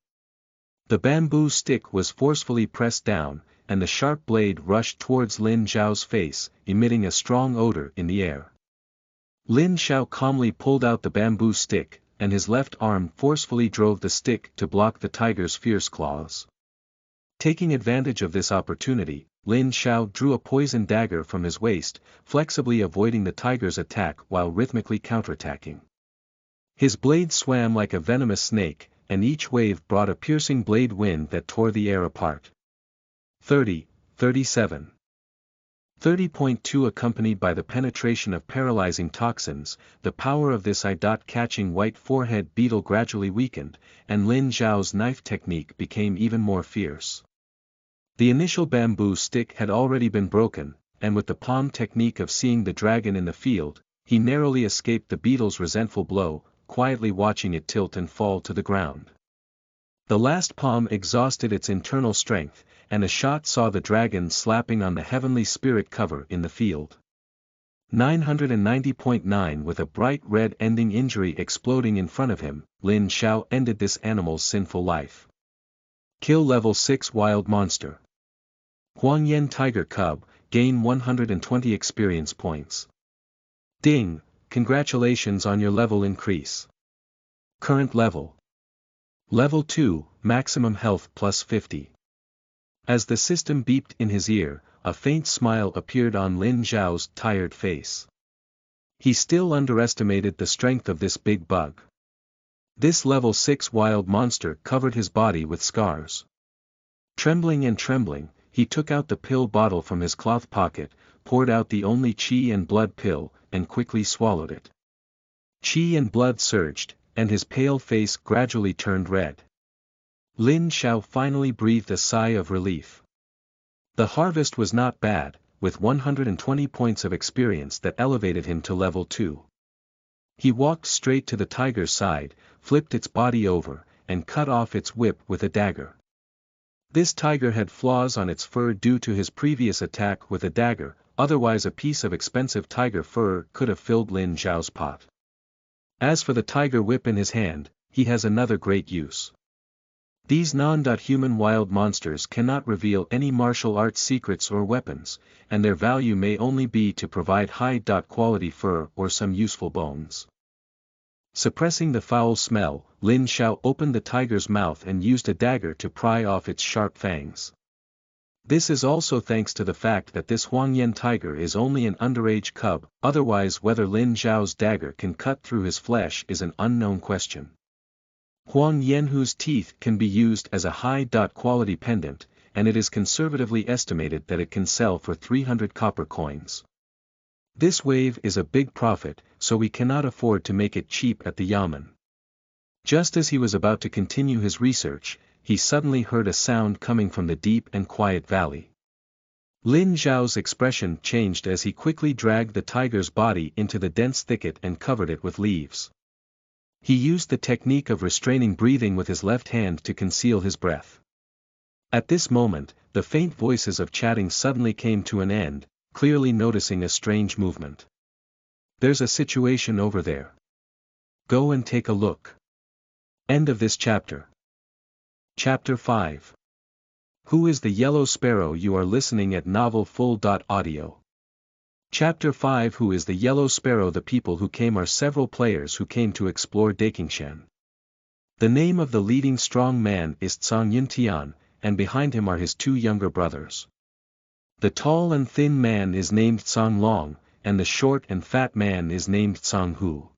The bamboo stick was forcefully pressed down, and the sharp blade rushed towards Lin Xiao's face, emitting a strong odor in the air. Lin Xiao calmly pulled out the bamboo stick, and his left arm forcefully drove the stick to block the tiger's fierce claws. Taking advantage of this opportunity, Lin Xiao drew a poison dagger from his waist, flexibly avoiding the tiger's attack while rhythmically counterattacking. His blade swam like a venomous snake, and each wave brought a piercing blade wind that tore the air apart. 37. 30.2 Accompanied by the penetration of paralyzing toxins, the power of this eye-catching white forehead beetle gradually weakened, and Lin Xiao's knife technique became even more fierce. The initial bamboo stick had already been broken, and with the palm technique of seeing the dragon in the field, he narrowly escaped the beetle's resentful blow, quietly watching it tilt and fall to the ground. The last palm exhausted its internal strength, and a shot saw the dragon slapping on the heavenly spirit cover in the field. 990.9 With a bright red ending injury exploding in front of him, Lin Xiao ended this animal's sinful life. Kill level 6 wild monster. Huang tiger cub, gain 120 experience points. Ding, congratulations on your level increase. Current level. Level 2, maximum health plus 50. As the system beeped in his ear, a faint smile appeared on Lin Xiao's tired face. He still underestimated the strength of this big bug. This level 6 wild monster covered his body with scars. Trembling and trembling, he took out the pill bottle from his cloth pocket, poured out the only qi and blood pill, and quickly swallowed it. Qi and blood surged, and his pale face gradually turned red. Lin Xiao finally breathed a sigh of relief. The harvest was not bad, with 120 points of experience that elevated him to level 2. He walked straight to the tiger's side, flipped its body over, and cut off its whip with a dagger. This tiger had flaws on its fur due to his previous attack with a dagger, otherwise a piece of expensive tiger fur could have filled Lin Xiao's pot. As for the tiger whip in his hand, he has another great use. These non-human wild monsters cannot reveal any martial arts secrets or weapons, and their value may only be to provide high-quality fur or some useful bones. Suppressing the foul smell, Lin Xiao opened the tiger's mouth and used a dagger to pry off its sharp fangs. This is also thanks to the fact that this Huang tiger is only an underage cub, otherwise whether Lin Xiao's dagger can cut through his flesh is an unknown question. Huang Yanhu's teeth can be used as a high-quality pendant, and it is conservatively estimated that it can sell for 300 copper coins. This wave is a big profit, so we cannot afford to make it cheap at the yamen. Just as he was about to continue his research, he suddenly heard a sound coming from the deep and quiet valley. Lin Xiao's expression changed as he quickly dragged the tiger's body into the dense thicket and covered it with leaves. He used the technique of restraining breathing with his left hand to conceal his breath. At this moment, the faint voices of chatting suddenly came to an end, clearly noticing a strange movement. "There's a situation over there. Go and take a look." End of this chapter. Chapter 5. Who is the Yellow Sparrow? You are listening at novelfull.audio. Chapter 5. Who is the Yellow Sparrow? The people who came are several players who came to explore Dakingshan. The name of the leading strong man is Zhang Yuntian, and behind him are his two younger brothers. The tall and thin man is named Zhang Long, and the short and fat man is named Zhang Hu.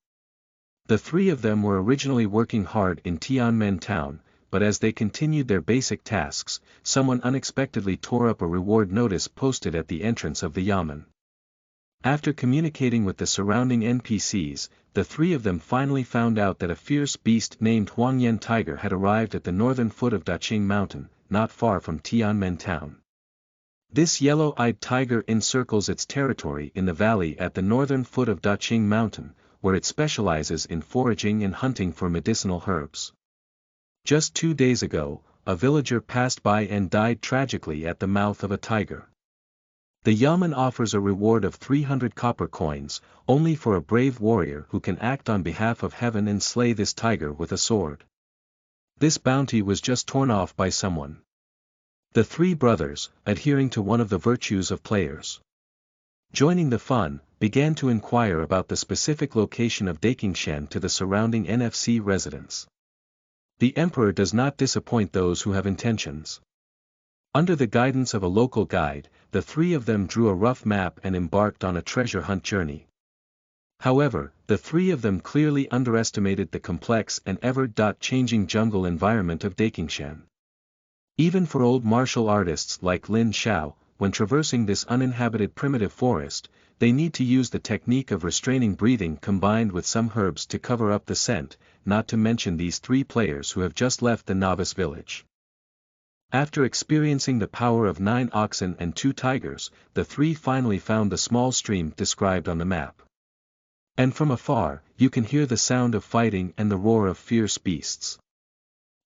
The three of them were originally working hard in Tianmen town, but as they continued their basic tasks, someone unexpectedly tore up a reward notice posted at the entrance of the yamen. After communicating with the surrounding NPCs, the three of them finally found out that a fierce beast named Huang tiger had arrived at the northern foot of Daqing Mountain, not far from Tianmen town. This yellow-eyed tiger encircles its territory in the valley at the northern foot of Daqing Mountain, where it specializes in foraging and hunting for medicinal herbs. Just 2 days ago, a villager passed by and died tragically at the mouth of a tiger. The yamen offers a reward of 300 copper coins, only for a brave warrior who can act on behalf of heaven and slay this tiger with a sword. This bounty was just torn off by someone. The three brothers, adhering to one of the virtues of players, joining the fun, began to inquire about the specific location of Dakingshan to the surrounding NFC residents. The emperor does not disappoint those who have intentions. Under the guidance of a local guide, the three of them drew a rough map and embarked on a treasure hunt journey. However, the three of them clearly underestimated the complex and ever-changing jungle environment of Dakingshan. Even for old martial artists like Lin Xiao, when traversing this uninhabited primitive forest, they need to use the technique of restraining breathing combined with some herbs to cover up the scent, not to mention these three players who have just left the novice village. After experiencing the power of 9 oxen and 2 tigers, the three finally found the small stream described on the map. And from afar, you can hear the sound of fighting and the roar of fierce beasts.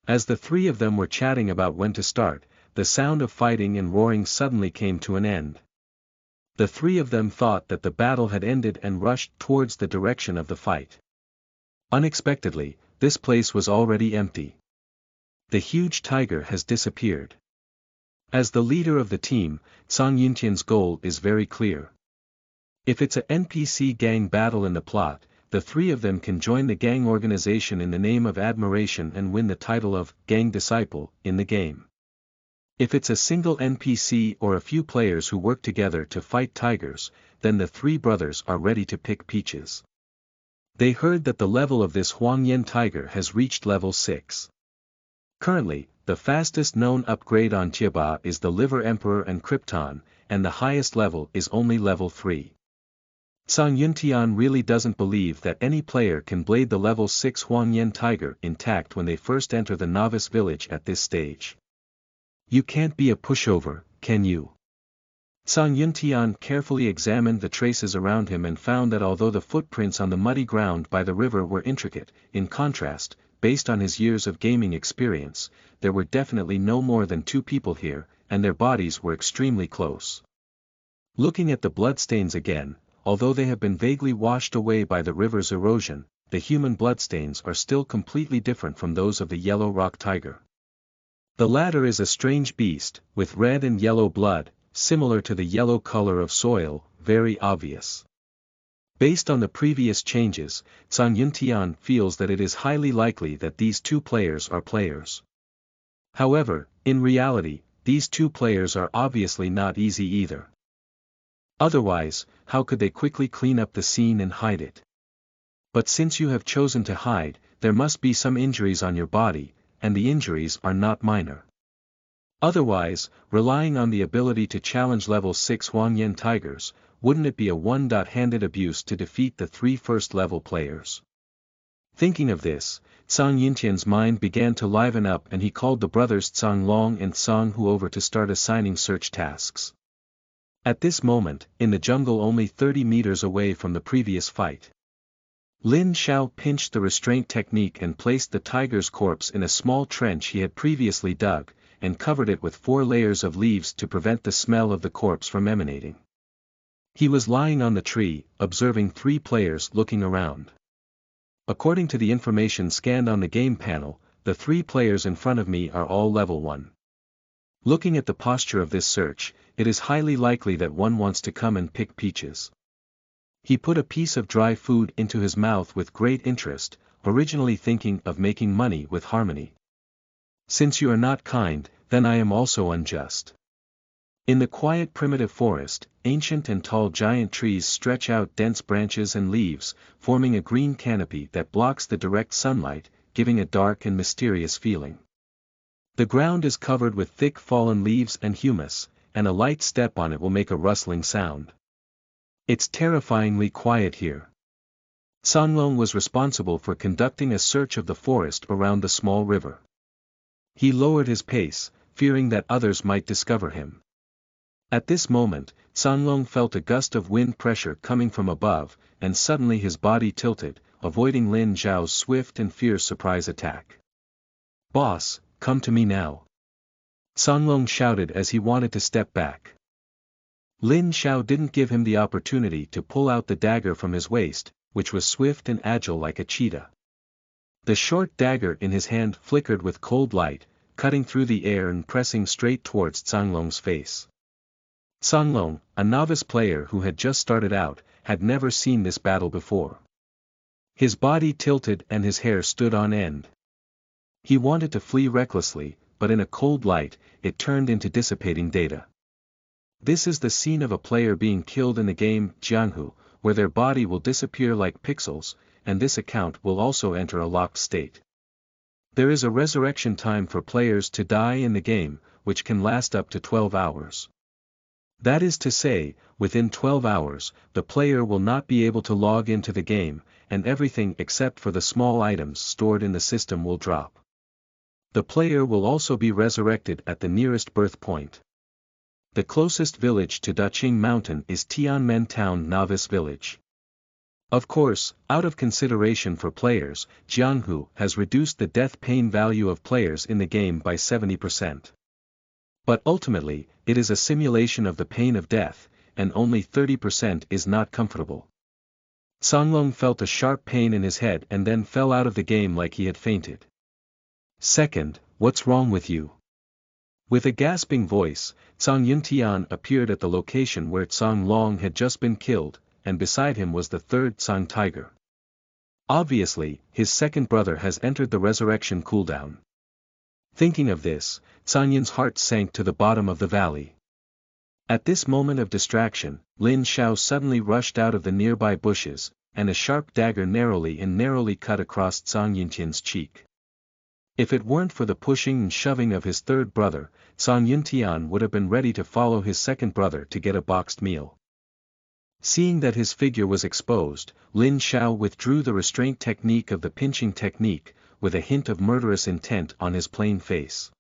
As the three of them were chatting about when to start, the sound of fighting and roaring suddenly came to an end. The three of them thought that the battle had ended and rushed towards the direction of the fight. Unexpectedly, this place was already empty. The huge tiger has disappeared. As the leader of the team, Zhang Yuntian's goal is very clear. If it's a NPC gang battle in the plot, the three of them can join the gang organization in the name of admiration and win the title of Gang Disciple in the game. If it's a single NPC or a few players who work together to fight tigers, then the three brothers are ready to pick peaches. They heard that the level of this Huang tiger has reached level 6. Currently, the fastest known upgrade on Tiaba is the Liver Emperor and Krypton, and the highest level is only level 3. Zhang Yuntian really doesn't believe that any player can blade the level 6 Huang tiger intact when they first enter the novice village at this stage. You can't be a pushover, can you? Zhang Yuntian carefully examined the traces around him and found that although the footprints on the muddy ground by the river were intricate, in contrast, based on his years of gaming experience, there were definitely no more than 2 people here, and their bodies were extremely close. Looking at the bloodstains again, although they have been vaguely washed away by the river's erosion, the human bloodstains are still completely different from those of the yellow rock tiger. The latter is a strange beast, with red and yellow blood, similar to the yellow color of soil, very obvious. Based on the previous changes, Zhang Yuntian feels that it is highly likely that these two players are players. However, in reality, these two players are obviously not easy either. Otherwise, how could they quickly clean up the scene and hide it? But since you have chosen to hide, there must be some injuries on your body, and the injuries are not minor. Otherwise, relying on the ability to challenge level 6 Huang tigers, wouldn't it be a one-handed abuse to defeat the 3 first-level players? Thinking of this, Zhang Yintian's mind began to liven up and he called the brothers Zhang Long and Hu over to start assigning search tasks. At this moment, in the jungle only 30 meters away from the previous fight, Lin Xiao pinched the restraint technique and placed the tiger's corpse in a small trench he had previously dug, and covered it with 4 layers of leaves to prevent the smell of the corpse from emanating. He was lying on the tree, observing 3 players looking around. According to the information scanned on the game panel, the 3 players in front of me are all level 1. Looking at the posture of this search, it is highly likely that one wants to come and pick peaches. He put a piece of dry food into his mouth with great interest, originally thinking of making money with harmony. Since you are not kind, then I am also unjust. In the quiet primitive forest, ancient and tall giant trees stretch out dense branches and leaves, forming a green canopy that blocks the direct sunlight, giving a dark and mysterious feeling. The ground is covered with thick fallen leaves and humus, and a light step on it will make a rustling sound. It's terrifyingly quiet here. Sanglong was responsible for conducting a search of the forest around the small river. He lowered his pace, fearing that others might discover him. At this moment, Sanglong felt a gust of wind pressure coming from above, and suddenly his body tilted, avoiding Lin Xiao's swift and fierce surprise attack. "Boss, come to me now!" Sanglong shouted as he wanted to step back. Lin Xiao didn't give him the opportunity to pull out the dagger from his waist, which was swift and agile like a cheetah. The short dagger in his hand flickered with cold light, cutting through the air and pressing straight towards Sanglong's face. Sanglong, a novice player who had just started out, had never seen this battle before. His body tilted and his hair stood on end. He wanted to flee recklessly, but in a cold light, it turned into dissipating data. This is the scene of a player being killed in the game Jianghu, where their body will disappear like pixels, and this account will also enter a locked state. There is a resurrection time for players to die in the game, which can last up to 12 hours. That is to say, within 12 hours, the player will not be able to log into the game, and everything except for the small items stored in the system will drop. The player will also be resurrected at the nearest birth point. The closest village to Daqing Mountain is Tianmen Town Novice Village. Of course, out of consideration for players, Jianghu has reduced the death pain value of players in the game by 70%. But ultimately, it is a simulation of the pain of death, and only 30% is not comfortable. Sanglong felt a sharp pain in his head and then fell out of the game like he had fainted. "Second, what's wrong with you?" With a gasping voice, Zhang Yuntian appeared at the location where Zhang Long had just been killed, and beside him was the 3rd Zhang tiger. Obviously, his second brother has entered the resurrection cooldown. Thinking of this, Zhang Yin's heart sank to the bottom of the valley. At this moment of distraction, Lin Xiao suddenly rushed out of the nearby bushes, and a sharp dagger narrowly cut across Zhang Yuntian's cheek. If it weren't for the pushing and shoving of his 3rd brother, Zhang Yuntian would have been ready to follow his second brother to get a boxed meal. Seeing that his figure was exposed, Lin Xiao withdrew the restraint technique of the pinching technique, with a hint of murderous intent on his plain face.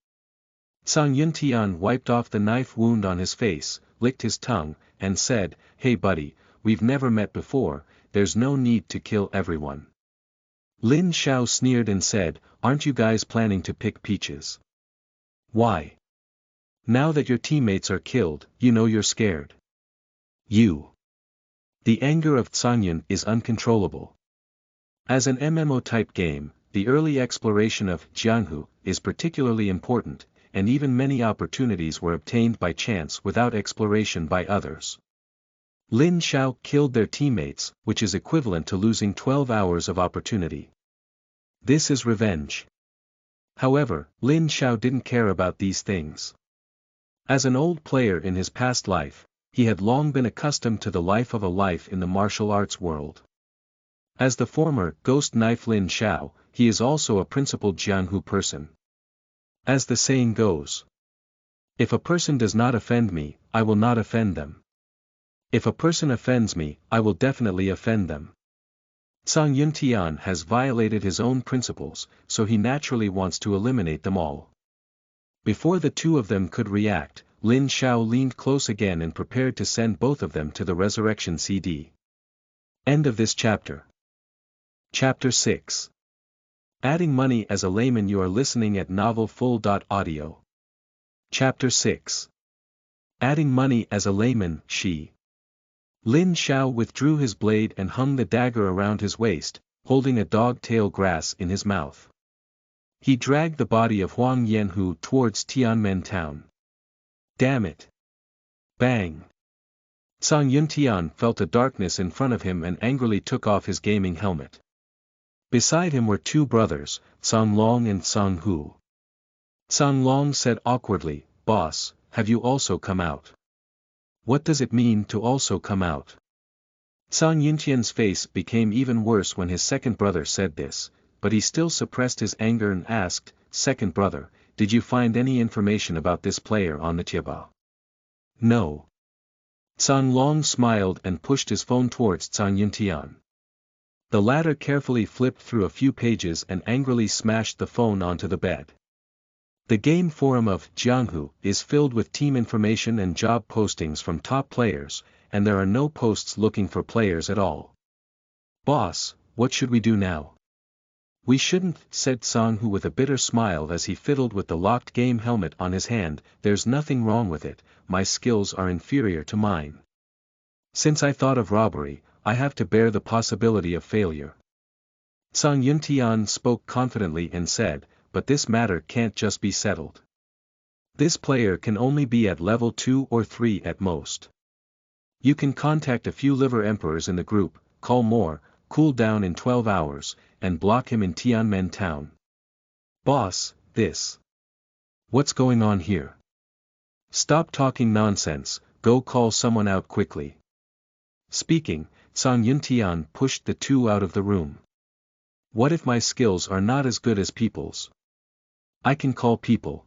Zhang Yuntian wiped off the knife wound on his face, licked his tongue, and said, "Hey buddy, we've never met before, there's no need to kill everyone." Lin Xiao sneered and said, "Aren't you guys planning to pick peaches? Why? Now that your teammates are killed, you know you're scared. You." The anger of Zhang is uncontrollable. As an MMO-type game, the early exploration of Jianghu is particularly important, and even many opportunities were obtained by chance without exploration by others. Lin Xiao killed their teammates, which is equivalent to losing 12 hours of opportunity. This is revenge. However, Lin Xiao didn't care about these things. As an old player in his past life, he had long been accustomed to the life of a life in the martial arts world. As the former Ghost Knife Lin Xiao, he is also a principled Jianghu person. As the saying goes, if a person does not offend me, I will not offend them. If a person offends me, I will definitely offend them. Zhang Yuntian has violated his own principles, so he naturally wants to eliminate them all. Before the two of them could react, Lin Xiao leaned close again and prepared to send both of them to the resurrection CD. End of this chapter. Chapter 6. Adding money as a layman. You are listening at novelfull.audio. Chapter 6. Adding money as a layman. She. Lin Xiao withdrew his blade and hung the dagger around his waist, holding a dog-tail grass in his mouth. He dragged the body of Huang Yanhu towards Tianmen town. Damn it! Bang! Zhang Yuntian felt a darkness in front of him and angrily took off his gaming helmet. Beside him were two brothers, Zhang Long and Zhang Hu. Zhang Long said awkwardly, "Boss, have you also come out?" What does it mean to also come out? Zhang Yuntian's face became even worse when his second brother said this, but he still suppressed his anger and asked, "Second brother, did you find any information about this player on the Tieba?" "No." Zhang Long smiled and pushed his phone towards Zhang Yuntian. The latter carefully flipped through a few pages and angrily smashed the phone onto the bed. The game forum of Jianghu is filled with team information and job postings from top players, and there are no posts looking for players at all. "Boss, what should we do now?" "We shouldn't," said Zhang with a bitter smile as he fiddled with the locked game helmet on his hand. "There's nothing wrong with it, my skills are inferior to mine. Since I thought of robbery, I have to bear the possibility of failure." Zhang Yuntian spoke confidently and said, "But this matter can't just be settled. This player can only be at level 2 or 3 at most. You can contact a few liver emperors in the group, call more, cool down in 12 hours, and block him in Tianmen town." "Boss, this. What's going on here? Stop talking nonsense, go call someone out quickly." Speaking, Zhang Yuntian pushed the two out of the room. "What if my skills are not as good as people's? I can call people."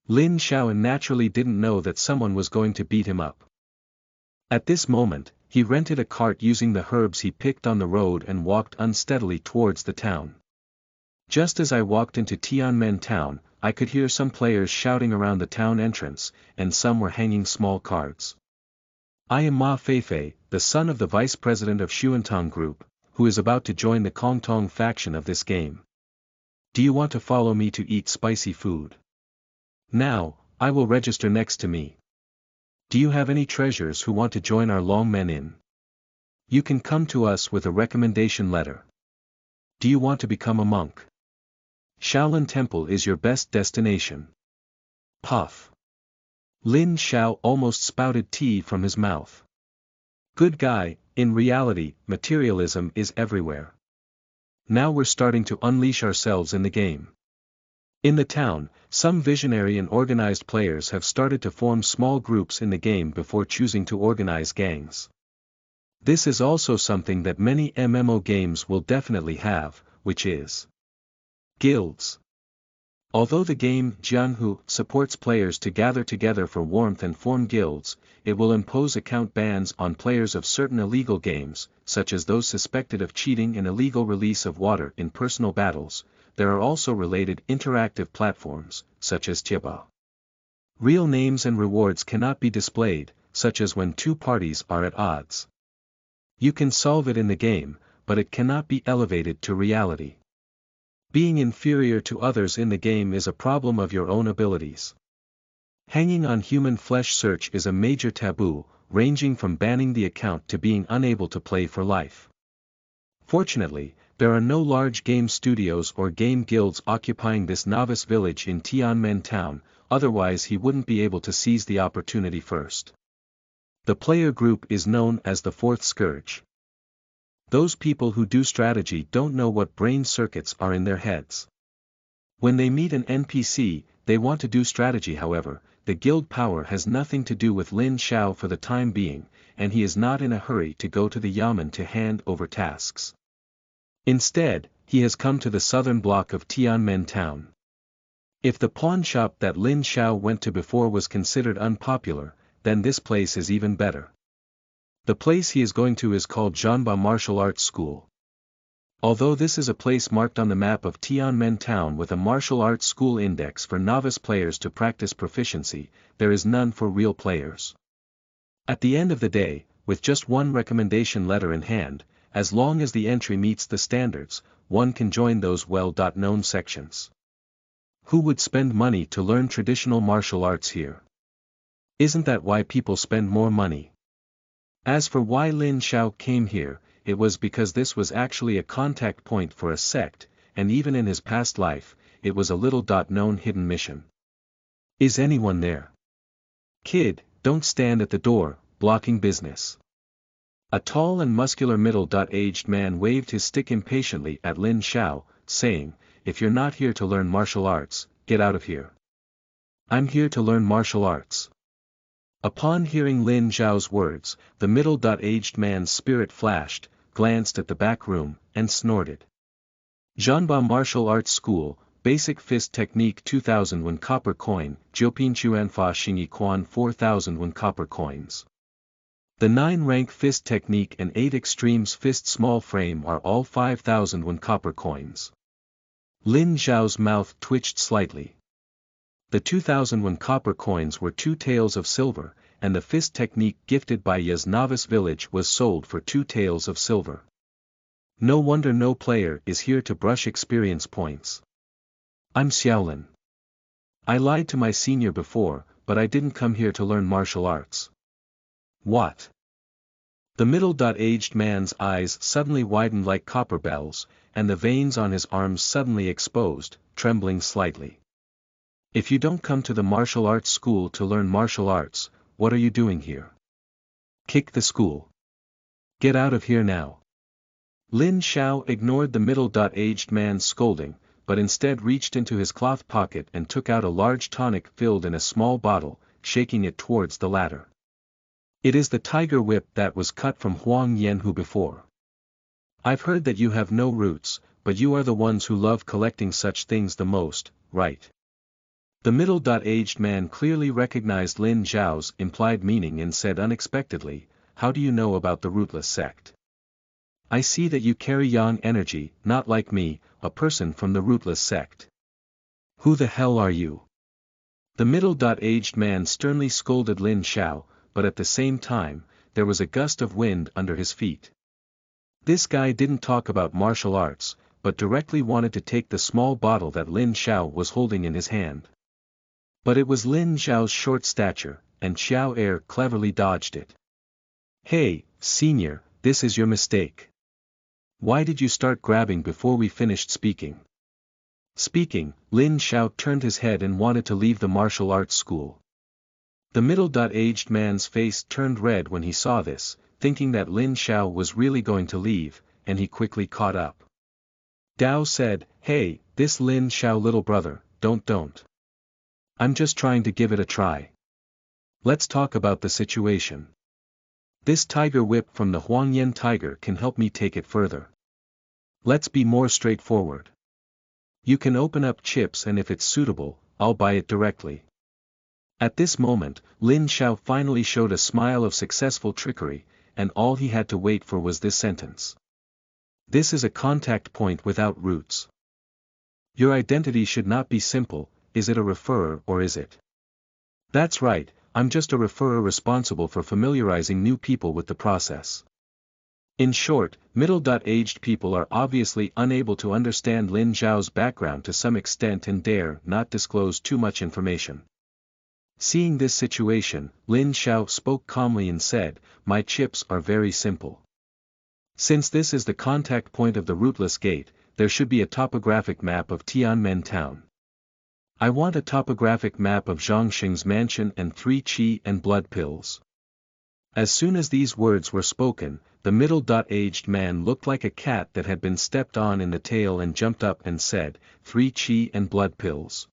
Lin Xiao naturally didn't know that someone was going to beat him up. At this moment, he rented a cart using the herbs he picked on the road and walked unsteadily towards the town. Just as I walked into Tianmen town, I could hear some players shouting around the town entrance, and some were hanging small cards. "I am Ma Feifei, the son of the vice president of Xuantong Group, who is about to join the Kongtong faction of this game. Do you want to follow me to eat spicy food? Now, I will register next to me. Do you have any treasures who want to join our Longmen in? You can come to us with a recommendation letter. Do you want to become a monk? Shaolin Temple is your best destination." Puff. Lin Xiao almost spouted tea from his mouth. Good guy. In reality, materialism is everywhere. Now we're starting to unleash ourselves in the game. In the town, some visionary and organized players have started to form small groups in the game before choosing to organize gangs. This is also something that many MMO games will definitely have, which is guilds. Although the game Jianghu supports players to gather together for warmth and form guilds, it will impose account bans on players of certain illegal games, such as those suspected of cheating and illegal release of water in personal battles. There are also related interactive platforms, such as Tieba. Real names and rewards cannot be displayed, such as when two parties are at odds. You can solve it in the game, but it cannot be elevated to reality. Being inferior to others in the game is a problem of your own abilities. Hanging on human flesh search is a major taboo, ranging from banning the account to being unable to play for life. Fortunately, there are no large game studios or game guilds occupying this novice village in Tianmen town, otherwise he wouldn't be able to seize the opportunity first. The player group is known as the Fourth Scourge. Those people who do strategy don't know what brain circuits are in their heads. When they meet an NPC, they want to do strategy. However, the guild power has nothing to do with Lin Xiao for the time being, and he is not in a hurry to go to the Yamen to hand over tasks. Instead, he has come to the southern block of Tianmen town. If the pawn shop that Lin Xiao went to before was considered unpopular, then this place is even better. The place he is going to is called Jianghu Martial Arts School. Although this is a place marked on the map of Tianmen town with a martial arts school index for novice players to practice proficiency, there is none for real players. At the end of the day, with just one recommendation letter in hand, as long as the entry meets the standards, one can join those well-known sections. Who would spend money to learn traditional martial arts here? Isn't that why people spend more money? As for why Lin Xiao came here, it was because this was actually a contact point for a sect, and even in his past life, it was a little-known hidden mission. Is anyone there? Kid, don't stand at the door, blocking business. A tall and muscular middle-aged man waved his stick impatiently at Lin Xiao, saying, "If you're not here to learn martial arts, get out of here." "I'm here to learn martial arts." Upon hearing Lin Xiao's words, the middle-aged man's spirit flashed, glanced at the back room, and snorted. Jianghu Martial Arts School, Basic Fist Technique 2001 copper coin, Jiupinchuanfa Xingyi Quan 4001 copper coins. The 9-rank fist technique and 8 extremes fist small frame are all 5001 copper coins. Lin Xiao's mouth twitched slightly. The 2001 copper coins were 2 taels of silver, and the fist technique gifted by Ya's novice village was sold for 2 taels of silver. No wonder no player is here to brush experience points. I'm Xiaolin. I lied to my senior before, but I didn't come here to learn martial arts. What? The middle-aged man's eyes suddenly widened like copper bells, and the veins on his arms suddenly exposed, trembling slightly. If you don't come to the martial arts school to learn martial arts, what are you doing here? Kick the school. Get out of here now. Lin Xiao ignored the middle-aged man's scolding, but instead reached into his cloth pocket and took out a large tonic filled in a small bottle, shaking it towards the latter. It is the tiger whip that was cut from Huang Yanhu before. I've heard that you have no roots, but you are the ones who love collecting such things the most, right? The middle-aged man clearly recognized Lin Xiao's implied meaning and said unexpectedly, "How do you know about the Rootless sect? I see that you carry yang energy, not like me, a person from the Rootless sect. Who the hell are you?" The middle-aged man sternly scolded Lin Xiao, but at the same time, there was a gust of wind under his feet. This guy didn't talk about martial arts, but directly wanted to take the small bottle that Lin Xiao was holding in his hand. But it was Lin Xiao's short stature, and Xiao Air cleverly dodged it. "Hey, senior, this is your mistake. Why did you start grabbing before we finished speaking?" Speaking, Lin Xiao turned his head and wanted to leave the martial arts school. The middle-aged man's face turned red when he saw this, thinking that Lin Xiao was really going to leave, and he quickly caught up. Dao said, "Hey, this Lin Xiao little brother, don't. I'm just trying to give it a try. Let's talk about the situation. This tiger whip from the Huangyan tiger can help me take it further. Let's be more straightforward. You can open up chips and if it's suitable, I'll buy it directly." At this moment, Lin Xiao finally showed a smile of successful trickery, and all he had to wait for was this sentence. "This is a contact point without roots. Your identity should not be simple. Is it a referrer or is it?" "That's right, I'm just a referrer responsible for familiarizing new people with the process." In short, middle-aged people are obviously unable to understand Lin Xiao's background to some extent and dare not disclose too much information. Seeing this situation, Lin Xiao spoke calmly and said, "My chips are very simple. Since this is the contact point of the Rootless Gate, there should be a topographic map of Tianmen town. I want a topographic map of Zhangxing's mansion and 3 qi and blood pills. As soon as these words were spoken, the middle-aged man looked like a cat that had been stepped on in the tail and jumped up and said, 3 qi and blood pills.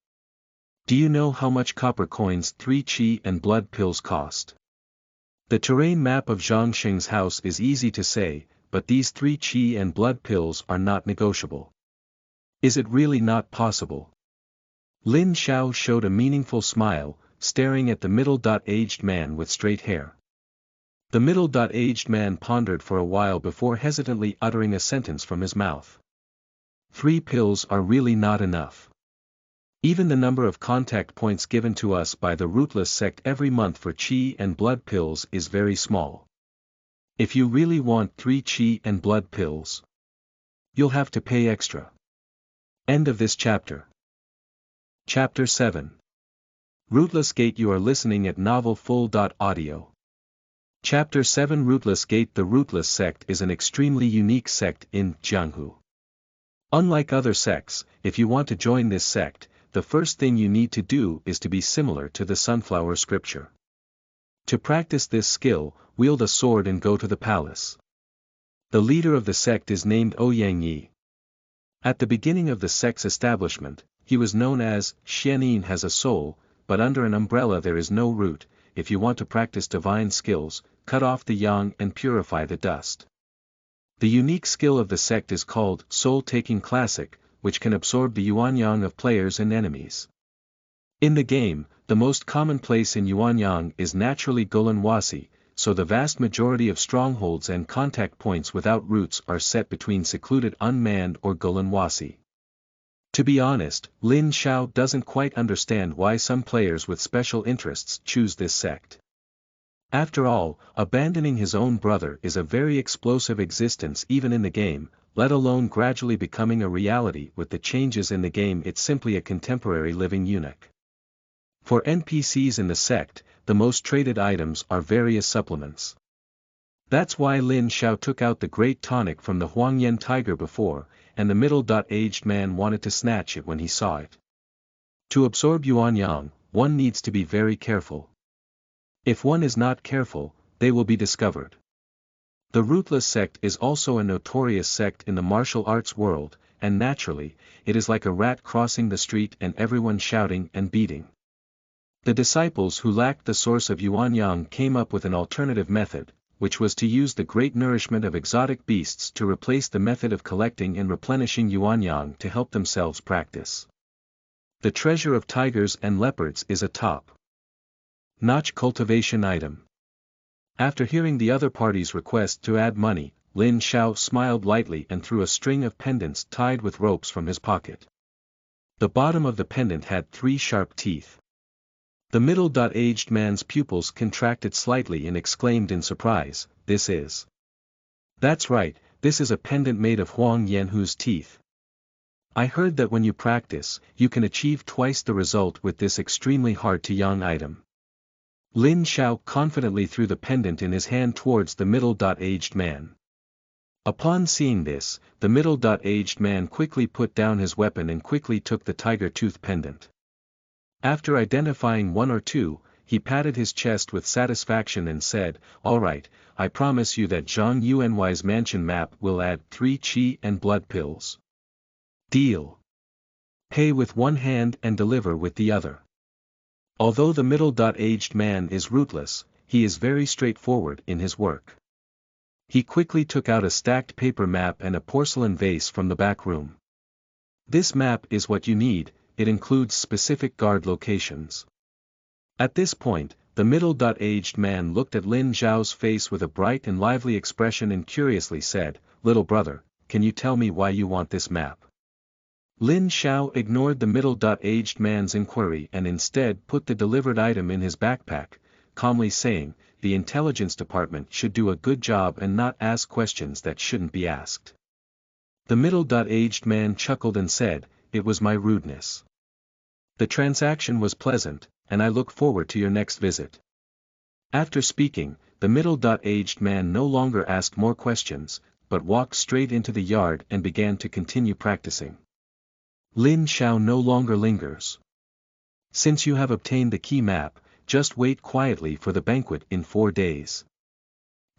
Do you know how much copper coins 3 qi and blood pills cost? The terrain map of Zhangxing's house is easy to say, but these 3 qi and blood pills are not negotiable. Is it really not possible? Lin Xiao showed a meaningful smile, staring at the middle-aged man with straight hair. The middle-aged man pondered for a while before hesitantly uttering a sentence from his mouth. 3 pills are really not enough. Even the number of contact points given to us by the Rootless sect every month for qi and blood pills is very small. If you really want 3 qi and blood pills, you'll have to pay extra. End of this chapter. Chapter 7. Rootless Gate. You are listening at novelfull.audio. Chapter 7. Rootless Gate. The Rootless sect is an extremely unique sect in Jianghu. Unlike other sects, if you want to join this sect, the first thing you need to do is to be similar to the sunflower scripture. To practice this skill, wield a sword and go to the palace. The leader of the sect is named Yang. At the beginning of the sect's establishment, he was known as Xianin has a soul, but under an umbrella there is no root. If you want to practice divine skills, cut off the yang and purify the dust. The unique skill of the sect is called Soul-Taking Classic, which can absorb the yuan-yang of players and enemies. In the game, the most common place in yuan-yang is naturally Golanwasi, so the vast majority of strongholds and contact points without roots are set between secluded unmanned or Golanwasi. To be honest, Lin Xiao doesn't quite understand why some players with special interests choose this sect. After all, abandoning his own brother is a very explosive existence even in the game, let alone gradually becoming a reality with the changes in the game. It's simply a contemporary living eunuch. For NPCs in the sect, the most traded items are various supplements. That's why Lin Xiao took out the great tonic from the Huang tiger before, and the middle-aged man wanted to snatch it when he saw it. To absorb yuan-yang, one needs to be very careful. If one is not careful, they will be discovered. The Rootless sect is also a notorious sect in the martial arts world, and naturally, it is like a rat crossing the street and everyone shouting and beating. The disciples who lacked the source of yuan-yang came up with an alternative method, which was to use the great nourishment of exotic beasts to replace the method of collecting and replenishing yuan-yang to help themselves practice. The treasure of tigers and leopards is a top-notch cultivation item. After hearing the other party's request to add money, Lin Xiao smiled lightly and threw a string of pendants tied with ropes from his pocket. The bottom of the pendant had 3 sharp teeth. The middle-aged man's pupils contracted slightly and exclaimed in surprise, "This is..." "That's right, this is a pendant made of Huang Yanhu's teeth. I heard that when you practice, you can achieve twice the result with this extremely hard-to-yang item." Lin Xiao confidently threw the pendant in his hand towards the middle-aged man. Upon seeing this, the middle-aged man quickly put down his weapon and quickly took the tiger tooth pendant. After identifying 1 or 2, he patted his chest with satisfaction and said, "All right, I promise you that Zhang Yuan's mansion map will add 3 qi and blood pills. Deal. Pay with one hand and deliver with the other." Although the middle-aged man is rootless, he is very straightforward in his work. He quickly took out a stacked paper map and a porcelain vase from the back room. This map is what you need. It includes specific guard locations. At this point, the middle-aged man looked at Lin Xiao's face with a bright and lively expression and curiously said, "Little brother, can you tell me why you want this map?" Lin Xiao ignored the middle-aged man's inquiry and instead put the delivered item in his backpack, calmly saying, "The intelligence department should do a good job and not ask questions that shouldn't be asked." The middle-aged man chuckled and said, "It was my rudeness. The transaction was pleasant, and I look forward to your next visit." After speaking, the middle-aged man no longer asked more questions, but walked straight into the yard and began to continue practicing. Lin Xiao no longer lingers. Since you have obtained the key map, just wait quietly for the banquet in 4 days.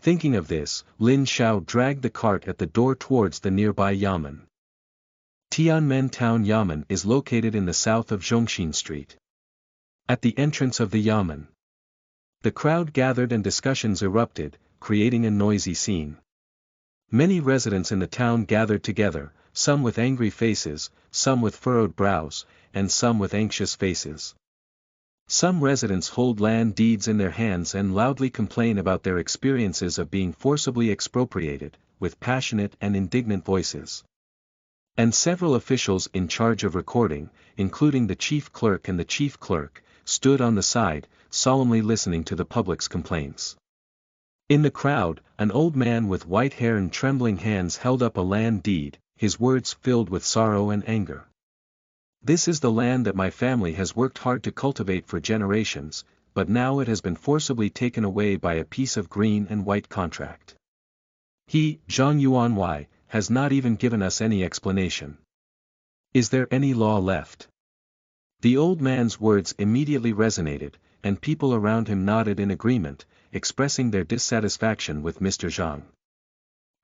Thinking of this, Lin Xiao dragged the cart at the door towards the nearby Yamen. Tianmen Town Yamen is located in the south of Zhongxin Street. At the entrance of the Yamen, the crowd gathered and discussions erupted, creating a noisy scene. Many residents in the town gathered together, some with angry faces, some with furrowed brows, and some with anxious faces. Some residents hold land deeds in their hands and loudly complain about their experiences of being forcibly expropriated, with passionate and indignant voices. And several officials in charge of recording, including the chief clerk and the chief clerk, stood on the side, solemnly listening to the public's complaints. In the crowd, an old man with white hair and trembling hands held up a land deed, his words filled with sorrow and anger. This is the land that my family has worked hard to cultivate for generations, but now it has been forcibly taken away by a piece of green and white contract. He, Zhang Yuanwei, has not even given us any explanation. Is there any law left? The old man's words immediately resonated, and people around him nodded in agreement, expressing their dissatisfaction with Mr. Zhang.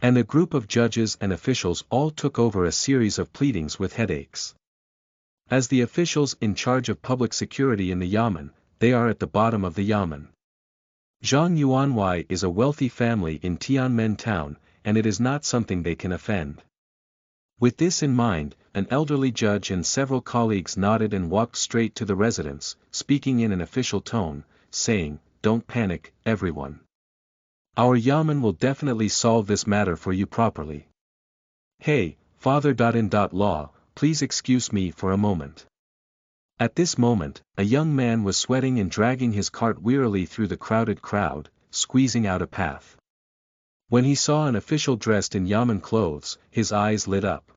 And a group of judges and officials all took over a series of pleadings with headaches. As the officials in charge of public security in the Yamen, they are at the bottom of the Yamen. Zhang Yuanwei is a wealthy family in Tianmen Town, and it is not something they can offend. With this in mind, an elderly judge and several colleagues nodded and walked straight to the residents, speaking in an official tone, saying, "Don't panic, everyone. Our Yamen will definitely solve this matter for you properly. Hey, Father.in.law, please excuse me for a moment." At this moment, a young man was sweating and dragging his cart wearily through the crowded crowd, squeezing out a path. When he saw an official dressed in Yamen clothes, his eyes lit up.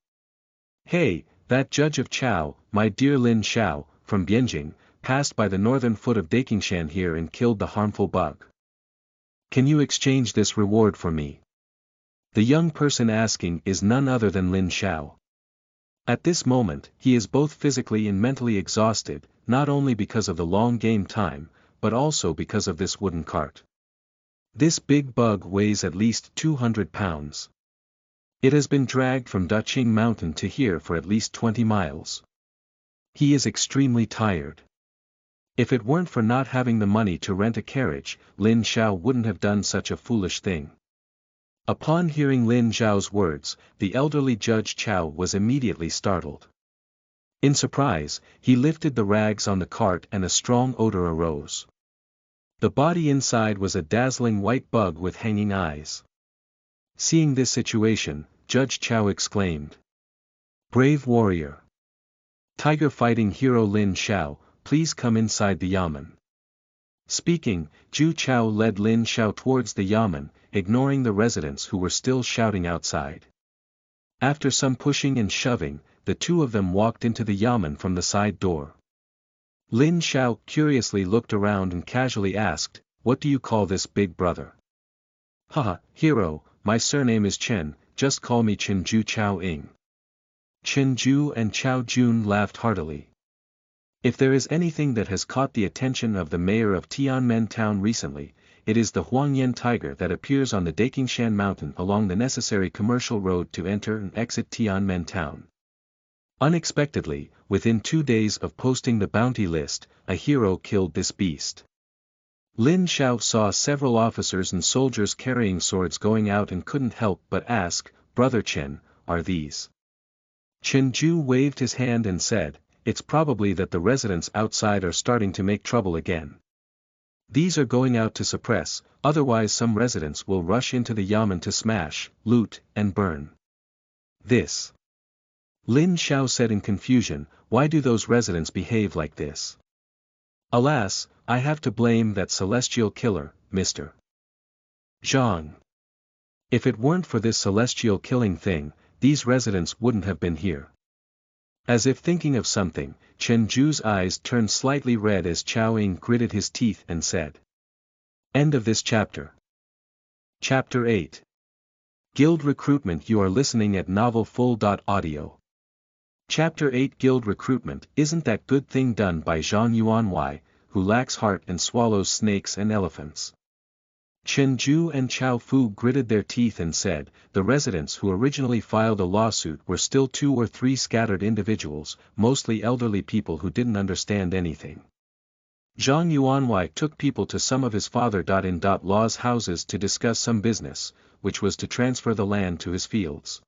"Hey, that judge of Chao, my dear Lin Xiao, from Bianjing, passed by the northern foot of Dakingshan here and killed the harmful bug. Can you exchange this reward for me?" The young person asking is none other than Lin Xiao. At this moment, he is both physically and mentally exhausted, not only because of the long game time, but also because of this wooden cart. This big bug weighs at least 200 pounds. It has been dragged from Daqing Mountain to here for at least 20 miles. He is extremely tired. If it weren't for not having the money to rent a carriage, Lin Xiao wouldn't have done such a foolish thing. Upon hearing Lin Xiao's words, the elderly Judge Chao was immediately startled. In surprise, he lifted the rags on the cart and a strong odor arose. The body inside was a dazzling white bug with hanging eyes. Seeing this situation, Judge Chao exclaimed, "Brave warrior! Tiger fighting hero Lin Xiao, please come inside the Yamen." Speaking, Zhu Chao led Lin Xiao towards the Yamen, ignoring the residents who were still shouting outside. After some pushing and shoving, the two of them walked into the Yamen from the side door. Lin Xiao curiously looked around and casually asked, "What do you call this big brother?" "Haha, hero, my surname is Chen, just call me Chen Ju Chao Ing." Chen Ju and Chao Jun laughed heartily. If there is anything that has caught the attention of the mayor of Tianmen Town recently, it is the Huang tiger that appears on the Dakingshan mountain along the necessary commercial road to enter and exit Tianmen Town. Unexpectedly, within 2 days of posting the bounty list, a hero killed this beast. Lin Xiao saw several officers and soldiers carrying swords going out and couldn't help but ask, "Brother Chen, are these?" Chen Ju waved his hand and said, "It's probably that the residents outside are starting to make trouble again. These are going out to suppress, otherwise some residents will rush into the Yamen to smash, loot, and burn." This. Lin Xiao said in confusion, "Why do those residents behave like this?" "Alas, I have to blame that celestial killer, Mr. Zhang. If it weren't for this celestial killing thing, these residents wouldn't have been here." As if thinking of something, Chen Ju's eyes turned slightly red as Chao Ying gritted his teeth and said. End of this chapter. Chapter 8. Guild Recruitment. You are listening at novelfull.audio. Chapter 8 Guild Recruitment. Isn't that good thing done by Zhang Yuanwei, who lacks heart and swallows snakes and elephants? Chen Ju and Chao Fu gritted their teeth and said, the residents who originally filed a lawsuit were still 2 or 3 scattered individuals, mostly elderly people who didn't understand anything. Zhang Yuanwei took people to some of his father-in-law's houses to discuss some business, which was to transfer the land to his fields.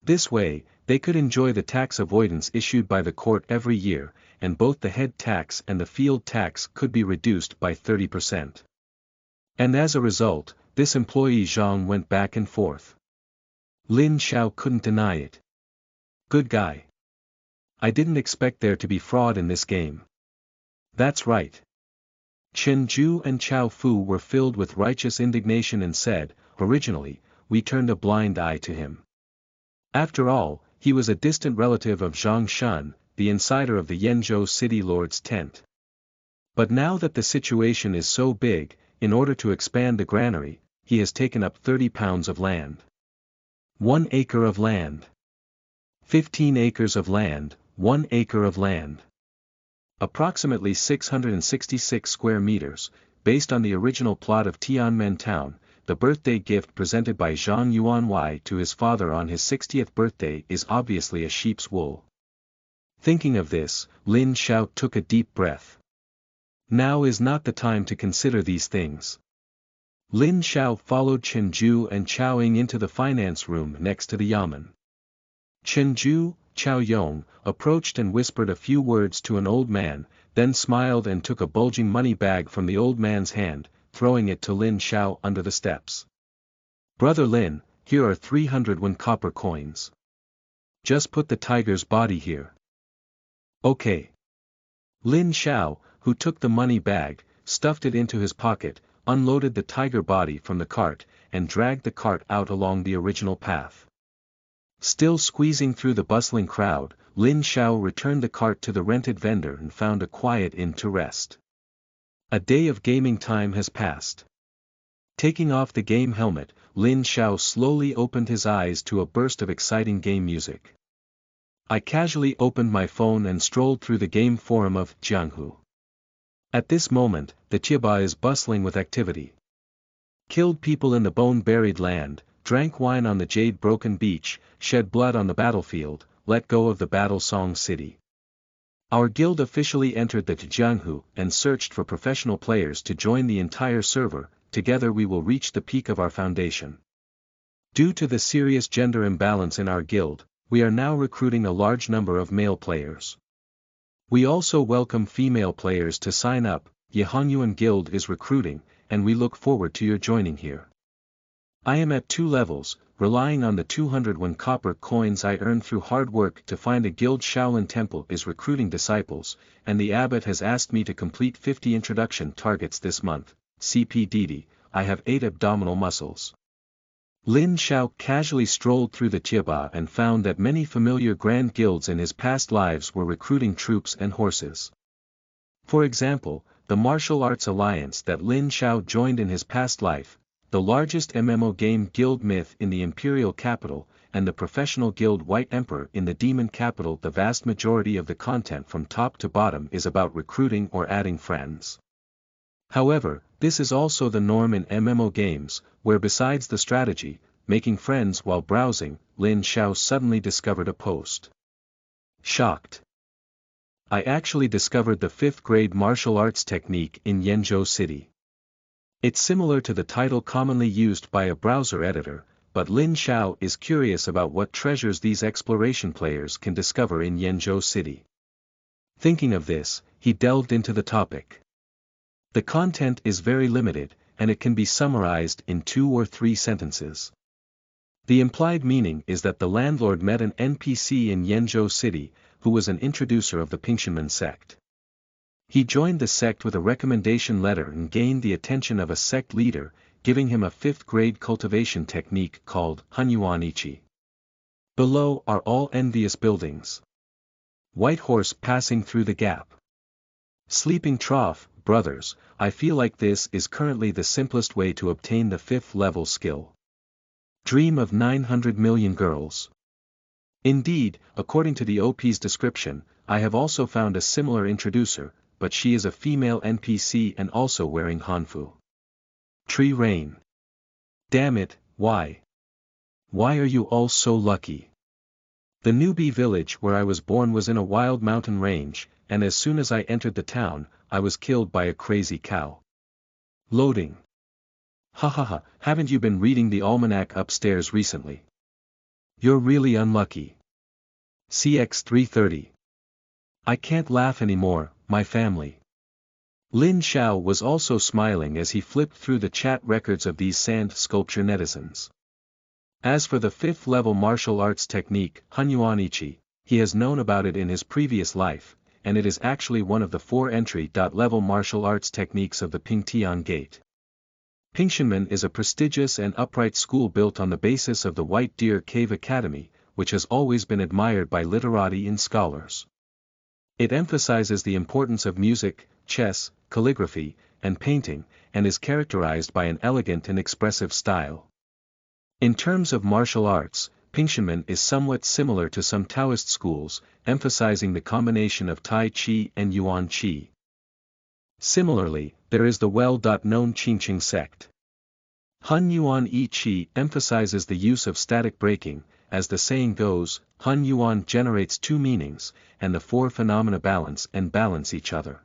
This way, they could enjoy the tax avoidance issued by the court every year, and both the head tax and the field tax could be reduced by 30%. And as a result, this employee Zhang went back and forth. Lin Xiao couldn't deny it. Good guy. I didn't expect there to be fraud in this game. That's right. Chen Ju and Chao Fu were filled with righteous indignation and said, originally, we turned a blind eye to him. After all, he was a distant relative of Zhang Shun, the insider of the Yanzhou city lord's tent. But now that the situation is so big, in order to expand the granary, he has taken up 30 pounds of land. 1 acre of land. 15 acres of land, 1 acre of land. Approximately 666 square meters, based on the original plot of Tianmen Town. The birthday gift presented by Zhang Yuanwei to his father on his 60th birthday is obviously a sheep's wool. Thinking of this, Lin Xiao took a deep breath. Now is not the time to consider these things. Lin Xiao followed Chen Ju and Chao Ying into the finance room next to the yamen. Chen Ju, Chao Yong, approached and whispered a few words to an old man, then smiled and took a bulging money bag from the old man's hand, throwing it to Lin Xiao under the steps. Brother Lin, here are 301 copper coins. Just put the tiger's body here. Okay. Lin Xiao, who took the money bag, stuffed it into his pocket, unloaded the tiger body from the cart, and dragged the cart out along the original path. Still squeezing through the bustling crowd, Lin Xiao returned the cart to the rented vendor and found a quiet inn to rest. A day of gaming time has passed. Taking off the game helmet, Lin Xiao slowly opened his eyes to a burst of exciting game music. I casually opened my phone and strolled through the game forum of Jianghu. At this moment, the Tieba is bustling with activity. Killed people in the bone-buried land, drank wine on the jade-broken beach, shed blood on the battlefield, let go of the battle-song city. Our guild officially entered the Jianghu and searched for professional players to join the entire server. Together we will reach the peak of our foundation. Due to the serious gender imbalance in our guild, we are now recruiting a large number of male players. We also welcome female players to sign up. Yanhu Guild is recruiting, and we look forward to your joining here. I am at 2 levels, relying on the 201 copper coins I earned through hard work to find a guild. Shaolin Temple is recruiting disciples, and the abbot has asked me to complete 50 introduction targets this month. CPDD, I have 8 abdominal muscles. Lin Xiao casually strolled through the Tieba and found that many familiar grand guilds in his past lives were recruiting troops and horses. For example, the Martial Arts Alliance that Lin Xiao joined in his past life, the largest MMO game guild Myth in the Imperial Capital, and the professional guild White Emperor in the Demon Capital. The vast majority of the content from top to bottom is about recruiting or adding friends. However, this is also the norm in MMO games, where besides the strategy, making friends while browsing, Lin Xiao suddenly discovered a post. Shocked. I actually discovered the 5th grade martial arts technique in Yanzhou City. It's similar to the title commonly used by a browser editor, but Lin Xiao is curious about what treasures these exploration players can discover in Yanzhou City. Thinking of this, he delved into the topic. The content is very limited, and it can be summarized in 2 or 3 sentences. The implied meaning is that the landlord met an NPC in Yanzhou City, who was an introducer of the Pigeon sect. He joined the sect with a recommendation letter and gained the attention of a sect leader, giving him a 5th grade cultivation technique called Hunyuan Ichi. Below are all envious buildings. White horse passing through the gap. Sleeping trough. Brothers, I feel like this is currently the simplest way to obtain the 5th level skill. Dream of 900 million girls. Indeed, according to the OP's description, I have also found a similar introducer, but she is a female NPC and also wearing hanfu. Tree rain. Damn it, why? Why are you all so lucky? The newbie village where I was born was in a wild mountain range, and as soon as I entered the town, I was killed by a crazy cow. Loading. Hahaha, haven't you been reading the almanac upstairs recently? You're really unlucky. CX 330. I can't laugh anymore, my family. Lin Xiao was also smiling as he flipped through the chat records of these sand sculpture netizens. As for the 5th level martial arts technique, Hunyuan Ichi, he has known about it in his previous life, and it is actually one of the 4 entry-level martial arts techniques of the Pingtian Gate. Pingshanmen is a prestigious and upright school built on the basis of the White Deer Cave Academy, which has always been admired by literati and scholars. It emphasizes the importance of music, chess, calligraphy, and painting, and is characterized by an elegant and expressive style. In terms of martial arts, Pingshanmen is somewhat similar to some Taoist schools, emphasizing the combination of Tai Chi and Yuan Chi. Similarly, there is the well-known Qingqing sect. Hun Yuan Yi Chi emphasizes the use of static breaking, as the saying goes, Hun Yuan generates 2 meanings, and the 4 phenomena balance each other.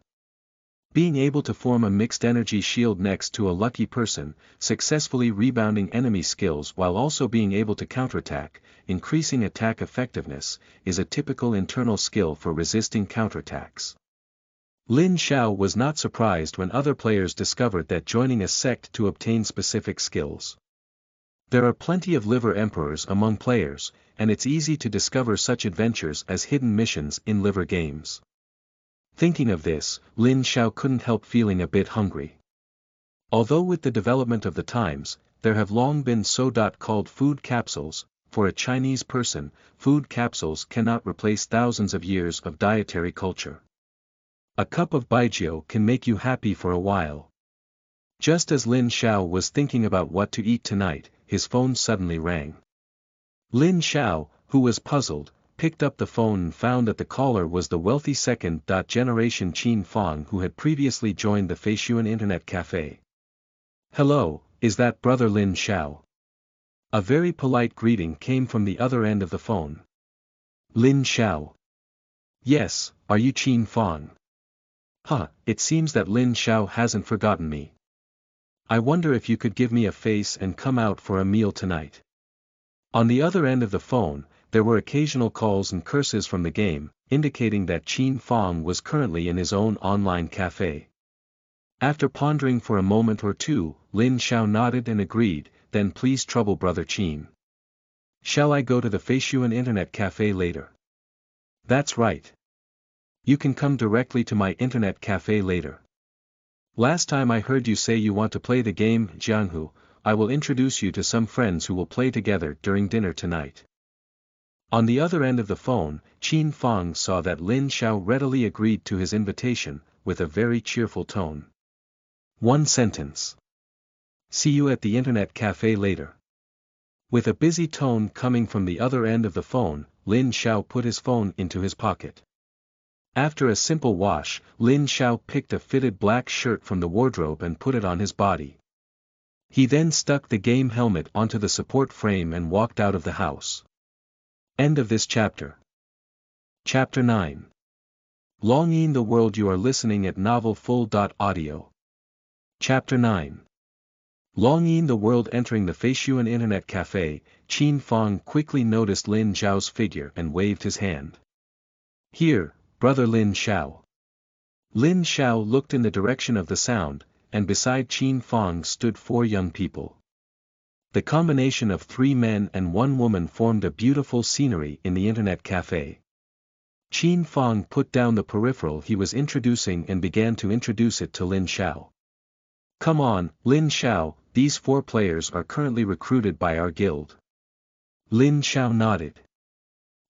Being able to form a mixed energy shield next to a lucky person, successfully rebounding enemy skills while also being able to counterattack, increasing attack effectiveness, is a typical internal skill for resisting counterattacks. Lin Xiao was not surprised when other players discovered that joining a sect to obtain specific skills. There are plenty of liver emperors among players, and it's easy to discover such adventures as hidden missions in liver games. Thinking of this, Lin Xiao couldn't help feeling a bit hungry. Although with the development of the times, there have long been so-called food capsules, for a Chinese person, food capsules cannot replace thousands of years of dietary culture. A cup of baijiu can make you happy for a while. Just as Lin Xiao was thinking about what to eat tonight, his phone suddenly rang. Lin Xiao, who was puzzled, picked up the phone and found that the caller was the wealthy second-generation Qin Fang who had previously joined the Feishuan Internet Cafe. Hello, is that brother Lin Xiao? A very polite greeting came from the other end of the phone. Lin Xiao. Yes, are you Qin Fang? It seems that Lin Xiao hasn't forgotten me. I wonder if you could give me a face and come out for a meal tonight. On the other end of the phone, there were occasional calls and curses from the game, indicating that Qin Fang was currently in his own online cafe. After pondering for a moment or two, Lin Xiao nodded and agreed, then please trouble brother Qin. Shall I go to the Feishuan Internet Cafe later? That's right. You can come directly to my internet cafe later. Last time I heard you say you want to play the game Jianghu. I will introduce you to some friends who will play together during dinner tonight. On the other end of the phone, Qin Fang saw that Lin Xiao readily agreed to his invitation, with a very cheerful tone. One sentence. See you at the internet cafe later. With a busy tone coming from the other end of the phone, Lin Xiao put his phone into his pocket. After a simple wash, Lin Xiao picked a fitted black shirt from the wardrobe and put it on his body. He then stuck the game helmet onto the support frame and walked out of the house. End of this chapter. Chapter 9. Longyin the world. You are listening at novelfull.audio. Chapter 9. Longyin the world. Entering the Feishuan Internet Cafe, Qin Fang quickly noticed Lin Xiao's figure and waved his hand. Here, brother Lin Xiao. Lin Xiao looked in the direction of the sound, and beside Qin Fang stood 4 young people. The combination of 3 men and 1 woman formed a beautiful scenery in the internet cafe. Qin Fang put down the peripheral he was introducing and began to introduce it to Lin Xiao. Come on, Lin Xiao, these 4 players are currently recruited by our guild. Lin Xiao nodded.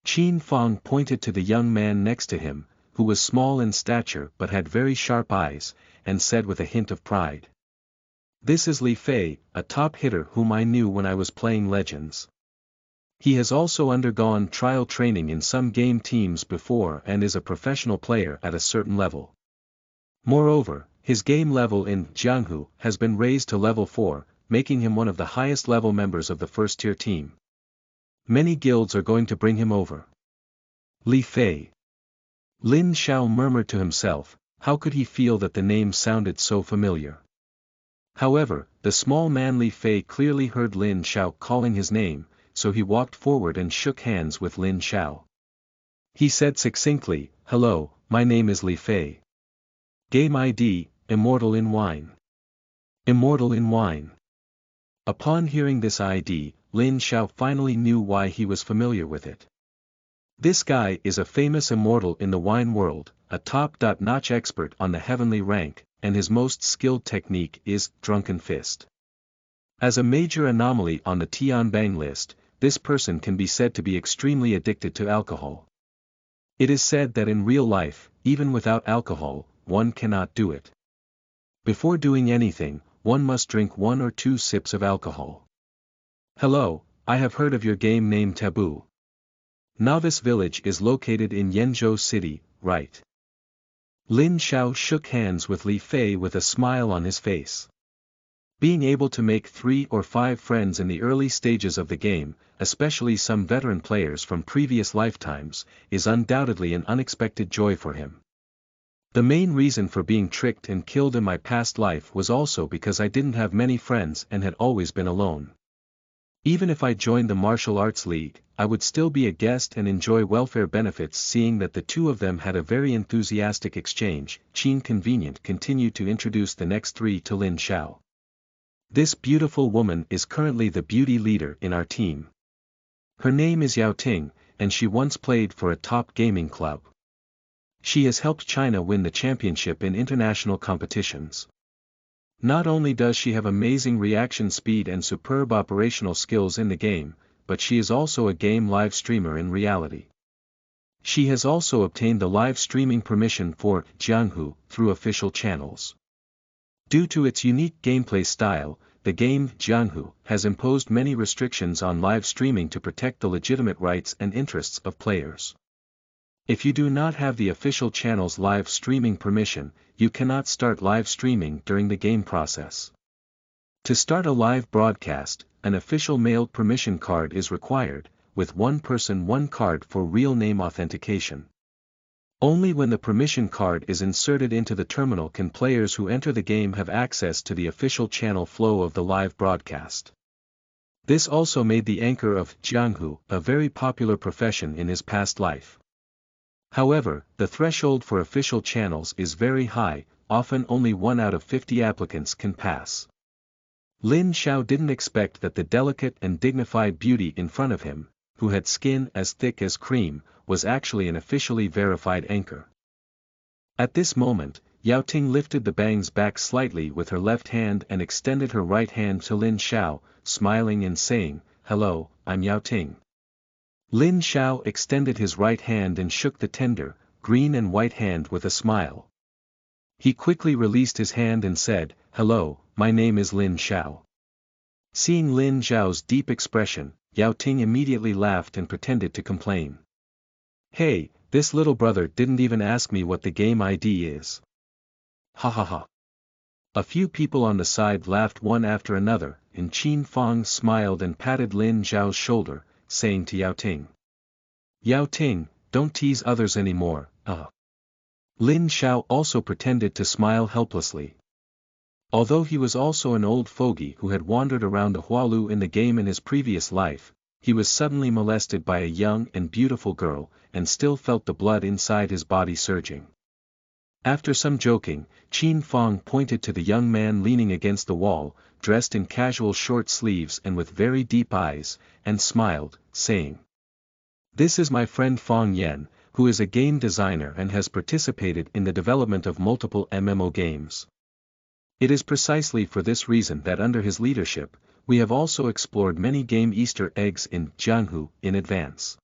Qin Fang pointed to the young man next to him, who was small in stature but had very sharp eyes, and said with a hint of pride. This is Li Fei, a top hitter whom I knew when I was playing Legends. He has also undergone trial training in some game teams before and is a professional player at a certain level. Moreover, his game level in Jianghu has been raised to level 4, making him one of the highest level members of the first-tier team. Many guilds are going to bring him over. Li Fei. Lin Xiao murmured to himself, how could he feel that the name sounded so familiar? However, the small man Li Fei clearly heard Lin Xiao calling his name, so he walked forward and shook hands with Lin Xiao. He said succinctly, "Hello, my name is Li Fei. Game ID, Immortal in Wine." Immortal in Wine. Upon hearing this ID, Lin Xiao finally knew why he was familiar with it. This guy is a famous immortal in the wine world, a top-notch expert on the heavenly rank, and his most skilled technique is Drunken Fist. As a major anomaly on the Tianbang list, this person can be said to be extremely addicted to alcohol. It is said that in real life, even without alcohol, one cannot do it. Before doing anything, one must drink 1 or 2 sips of alcohol. Hello, I have heard of your game named Taboo. Novice Village is located in Yanzhou City, right? Lin Xiao shook hands with Li Fei with a smile on his face. Being able to make 3 or 5 friends in the early stages of the game, especially some veteran players from previous lifetimes, is undoubtedly an unexpected joy for him. The main reason for being tricked and killed in my past life was also because I didn't have many friends and had always been alone. Even if I joined the Martial Arts League, I would still be a guest and enjoy welfare benefits, seeing that the two of them had a very enthusiastic exchange. Qin Convenient continued to introduce the next 3 to Lin Xiao. This beautiful woman is currently the beauty leader in our team. Her name is Yao Ting, and she once played for a top gaming club. She has helped China win the championship in international competitions. Not only does she have amazing reaction speed and superb operational skills in the game, but she is also a game live streamer in reality. She has also obtained the live streaming permission for Jianghu through official channels. Due to its unique gameplay style, the game Jianghu has imposed many restrictions on live streaming to protect the legitimate rights and interests of players. If you do not have the official channel's live streaming permission, you cannot start live streaming during the game process. To start a live broadcast, an official mailed permission card is required, with one person one card for real name authentication. Only when the permission card is inserted into the terminal can players who enter the game have access to the official channel flow of the live broadcast. This also made the anchor of Jianghu a very popular profession in his past life. However, the threshold for official channels is very high, often only 1 out of 50 applicants can pass. Lin Xiao didn't expect that the delicate and dignified beauty in front of him, who had skin as thick as cream, was actually an officially verified anchor. At this moment, Yao Ting lifted the bangs back slightly with her left hand and extended her right hand to Lin Xiao, smiling and saying, "Hello, I'm Yao Ting." Lin Xiao extended his right hand and shook the tender, green and white hand with a smile. He quickly released his hand and said, "Hello, my name is Lin Xiao." Seeing Lin Xiao's deep expression, Yao Ting immediately laughed and pretended to complain. "Hey, this little brother didn't even ask me what the game ID is." Ha ha ha. A few people on the side laughed one after another, and Qin Fang smiled and patted Lin Xiao's shoulder, saying to Yao Ting, "Yao Ting, don't tease others anymore, Lin Xiao also pretended to smile helplessly. Although he was also an old fogey who had wandered around the Hualu in the game in his previous life, he was suddenly molested by a young and beautiful girl, and still felt the blood inside his body surging. After some joking, Qin Fang pointed to the young man leaning against the wall, dressed in casual short sleeves and with very deep eyes, and smiled, saying, "This is my friend Fang Yan, who is a game designer and has participated in the development of multiple MMO games. It is precisely for this reason that under his leadership, we have also explored many game Easter eggs in Jianghu in advance."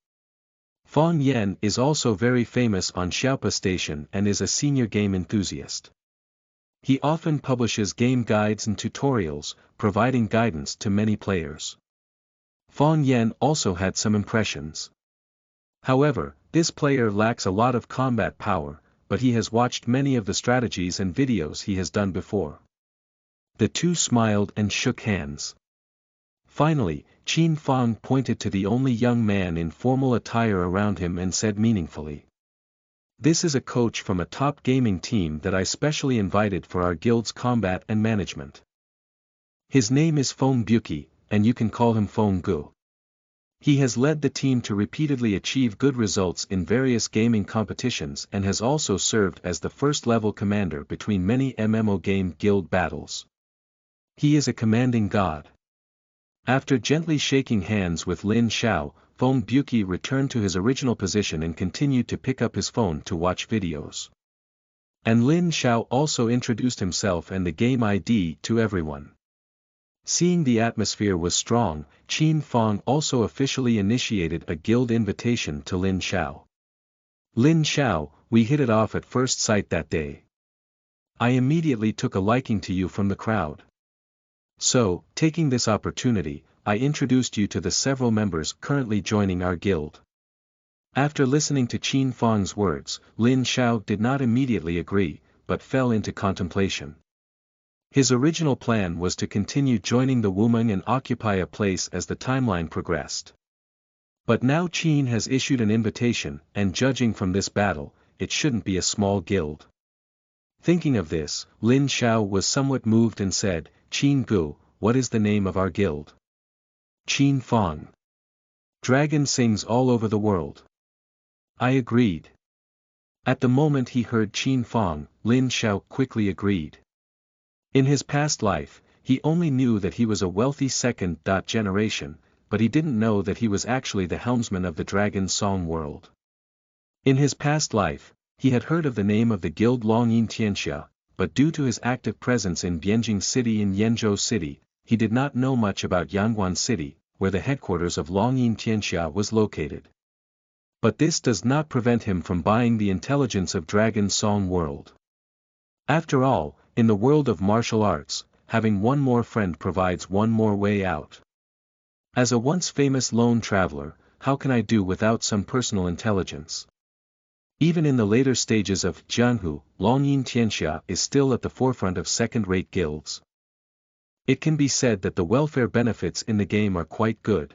Fang Yan is also very famous on Xiaopa Station and is a senior game enthusiast. He often publishes game guides and tutorials, providing guidance to many players. Fang Yan also had some impressions. However, this player lacks a lot of combat power, but he has watched many of the strategies and videos he has done before. The two smiled and shook hands. Finally, Qin Fang pointed to the only young man in formal attire around him and said meaningfully. This is a coach from a top gaming team that I specially invited for our guild's combat and management. His name is Feng Buki, and you can call him Feng Gu. He has led the team to repeatedly achieve good results in various gaming competitions and has also served as the first-level commander between many MMO game guild battles. He is a commanding god. After gently shaking hands with Lin Xiao, Feng Buki returned to his original position and continued to pick up his phone to watch videos. And Lin Xiao also introduced himself and the game ID to everyone. Seeing the atmosphere was strong, Qin Fang also officially initiated a guild invitation to Lin Xiao. Lin Xiao, we hit it off at first sight that day. I immediately took a liking to you from the crowd. So, taking this opportunity, I introduced you to the several members currently joining our guild. After listening to Qin Fang's words, Lin Xiao did not immediately agree, but fell into contemplation. His original plan was to continue joining the Wuming and occupy a place as the timeline progressed. But now Qin has issued an invitation, and judging from this battle, it shouldn't be a small guild. Thinking of this, Lin Xiao was somewhat moved and said, Qin Gu, what is the name of our guild? Qin Fang. Dragon sings all over the world. I agreed. At the moment he heard Qin Fang, Lin Xiao quickly agreed. In his past life, he only knew that he was a wealthy second generation, but he didn't know that he was actually the helmsman of the Dragon Song world. In his past life, he had heard of the name of the guild Longyin, but due to his active presence in Bianjing City and Yenzhou City, he did not know much about Yanguan City, where the headquarters of Longyin was located. But this does not prevent him from buying the intelligence of Dragon Song world. After all, in the world of martial arts, having one more friend provides one more way out. As a once famous lone traveler, how can I do without some personal intelligence? Even in the later stages of Jianghu, Longyin is still at the forefront of second-rate guilds. It can be said that the welfare benefits in the game are quite good.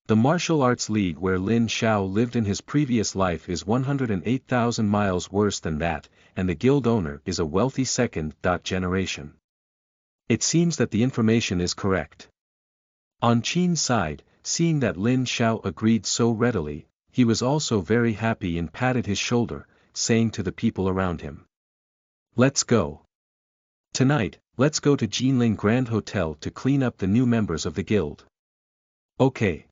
The martial arts league where Lin Xiao lived in his previous life is 108,000 miles worse than that, and the guild owner is a wealthy second generation. It seems that the information is correct. On Qin's side, seeing that Lin Xiao agreed so readily, he was also very happy and patted his shoulder, saying to the people around him. Let's go. Tonight, let's go to Jinling Grand Hotel to clean up the new members of the guild. Okay.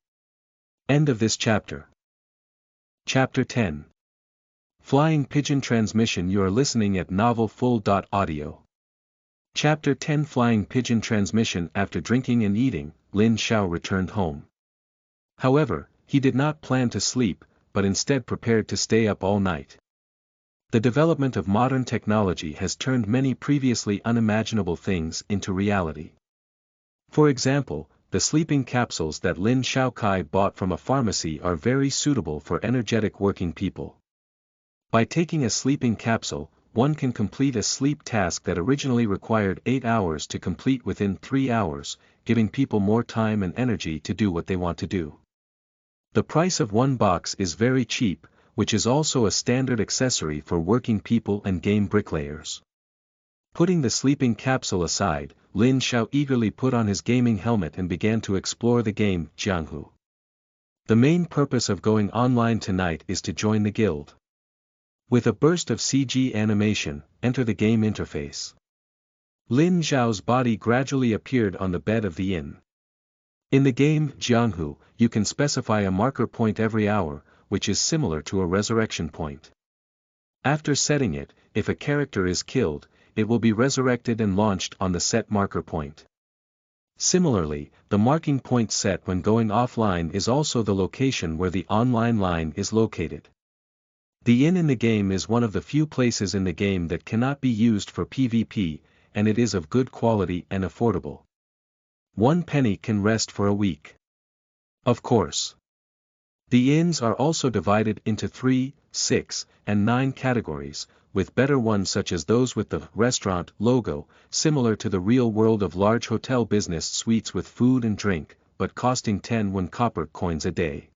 End of this chapter. Chapter 10. Flying Pigeon Transmission. You are listening at novelfull.audio. Chapter 10. Flying Pigeon Transmission. After drinking and eating, Lin Xiao returned home. However, he did not plan to sleep, but instead prepared to stay up all night. The development of modern technology has turned many previously unimaginable things into reality. For example, the sleeping capsules that Lin Xiaokai bought from a pharmacy are very suitable for energetic working people. By taking a sleeping capsule, one can complete a sleep task that originally required 8 hours to complete within 3 hours, giving people more time and energy to do what they want to do. The price of one box is very cheap, which is also a standard accessory for working people and game bricklayers. Putting the sleeping capsule aside, Lin Xiao eagerly put on his gaming helmet and began to explore the game Jianghu. The main purpose of going online tonight is to join the guild. With a burst of CG animation, enter the game interface. Lin Xiao's body gradually appeared on the bed of the inn. In the game Jianghu, you can specify a marker point every hour, which is similar to a resurrection point. After setting it, if a character is killed, it will be resurrected and launched on the set marker point. Similarly, the marking point set when going offline is also the location where the online line is located. The inn in the game is one of the few places in the game that cannot be used for PvP, and it is of good quality and affordable. 1 penny can rest for a week. Of course. The inns are also divided into 3, 6, and 9 categories, with better ones such as those with the restaurant logo, similar to the real world of large hotel business suites with food and drink, but costing 10 copper coins a day.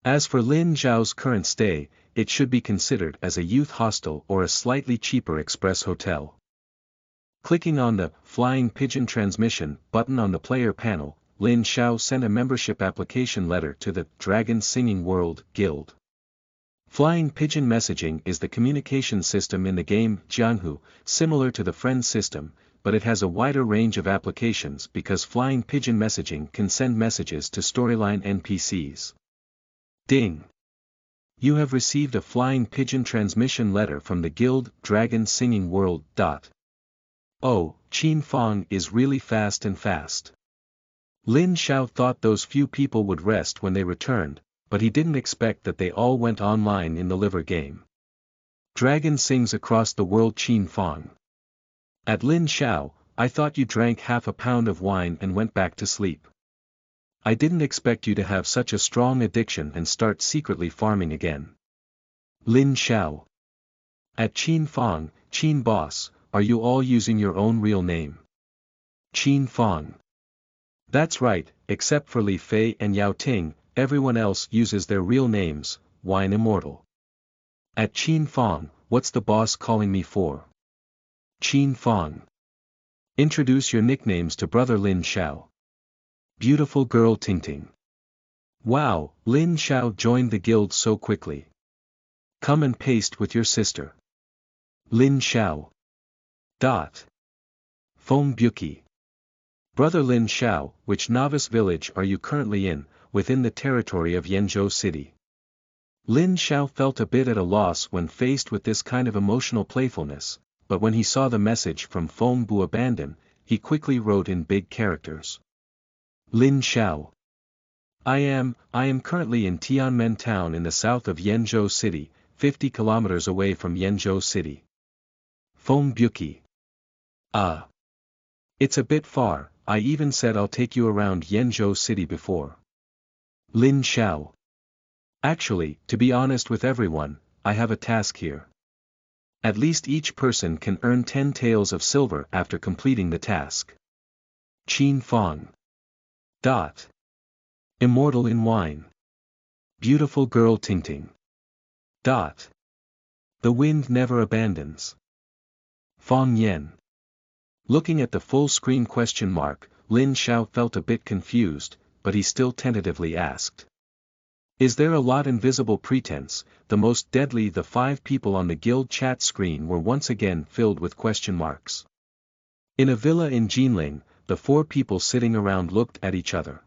As for Lin Xiao's current stay, it should be considered as a youth hostel or a slightly cheaper express hotel. Clicking on the Flying Pigeon Transmission button on the player panel, Lin Xiao sent a membership application letter to the Dragon Singing World Guild. Flying Pigeon messaging is the communication system in the game Jianghu, similar to the friend system, but it has a wider range of applications because Flying Pigeon messaging can send messages to storyline NPCs. Ding! You have received a Flying Pigeon transmission letter from the guild Dragon Singing World. Oh, Qin Fang is really fast and fast. Lin Xiao thought those few people would rest when they returned, but he didn't expect that they all went online in the liver game. Dragon sings across the world Qin Fang. At Lin Xiao, I thought you drank half a pound of wine and went back to sleep. I didn't expect you to have such a strong addiction and start secretly farming again. Lin Xiao. At Qin Fang, Qin Boss, are you all using your own real name? Qin Fang. That's right, except for Li Fei and Yao Ting, everyone else uses their real names, Wine Immortal. At Qin Fang, what's the boss calling me for? Qin Fang. Introduce your nicknames to brother Lin Xiao. Beautiful girl Tingting. Wow, Lin Xiao joined the guild so quickly. Come and paste with your sister. Lin Xiao. Feng Buki. Brother Lin Xiao, which novice village are you currently in, within the territory of Yanzhou City? Lin Xiao felt a bit at a loss when faced with this kind of emotional playfulness, but when he saw the message from Feng Bu Abandon, he quickly wrote in big characters. Lin Xiao. I am currently in Tianmen town in the south of Yanzhou City, 50 kilometers away from Yanzhou City. Feng Buki. It's a bit far, I even said I'll take you around Yanzhou City before. Lin Xiao. Actually, to be honest with everyone, I have a task here. At least each person can earn 10 taels of silver after completing the task. Qin Fang. Immortal in wine. Beautiful girl Tingting. The wind never abandons. Fang Yan. Looking at the full screen question mark, Lin Xiao felt a bit confused, but he still tentatively asked. Is there a lot invisible pretense? The most deadly. The 5 people on the guild chat screen were once again filled with question marks. In a villa in Jinling, the 4 people sitting around looked at each other.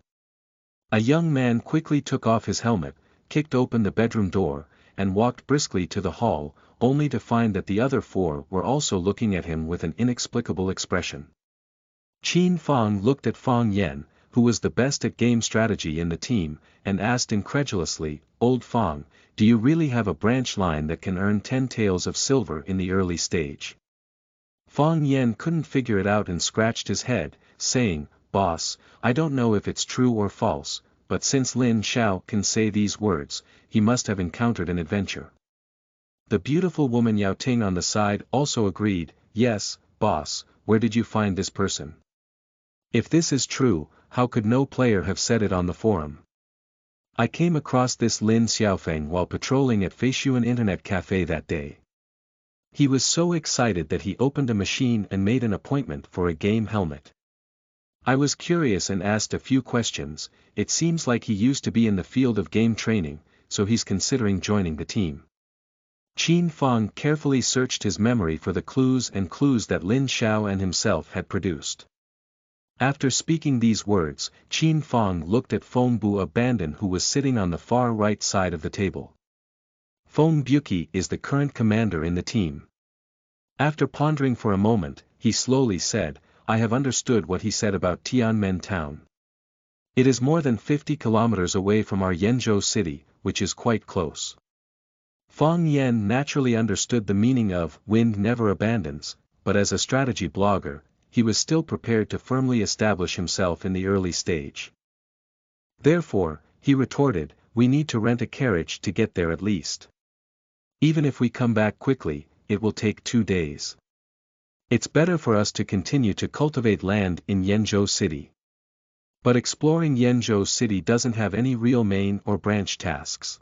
A young man quickly took off his helmet, kicked open the bedroom door, and walked briskly to the hall, only to find that the other 4 were also looking at him with an inexplicable expression. Qin Fang looked at Fang Yan, who was the best at game strategy in the team, and asked incredulously, Old Fang, do you really have a branch line that can earn 10 taels of silver in the early stage? Fang Yan couldn't figure it out and scratched his head, saying, Boss, I don't know if it's true or false, but since Lin Xiao can say these words, he must have encountered an adventure. The beautiful woman Yao Ting on the side also agreed, Yes, boss, where did you find this person? If this is true, how could no player have said it on the forum? I came across this Lin Xiaofeng while patrolling at Feishuan Internet Cafe that day. He was so excited that he opened a machine and made an appointment for a game helmet. I was curious and asked a few questions. It seems like he used to be in the field of game training, so he's considering joining the team. Qin Fang carefully searched his memory for the clues that Lin Xiao and himself had produced. After speaking these words, Qin Fang looked at Feng Bu Abandon, who was sitting on the far right side of the table. Feng Buki is the current commander in the team. After pondering for a moment, he slowly said, I have understood what he said about Tianmen town. It is more than 50 kilometers away from our Yanzhou city, which is quite close. Fang Yan naturally understood the meaning of wind never abandons, but as a strategy blogger, he was still prepared to firmly establish himself in the early stage. Therefore, he retorted, we need to rent a carriage to get there at least. Even if we come back quickly, it will take 2 days. It's better for us to continue to cultivate land in Yanzhou City. But exploring Yanzhou City doesn't have any real main or branch tasks.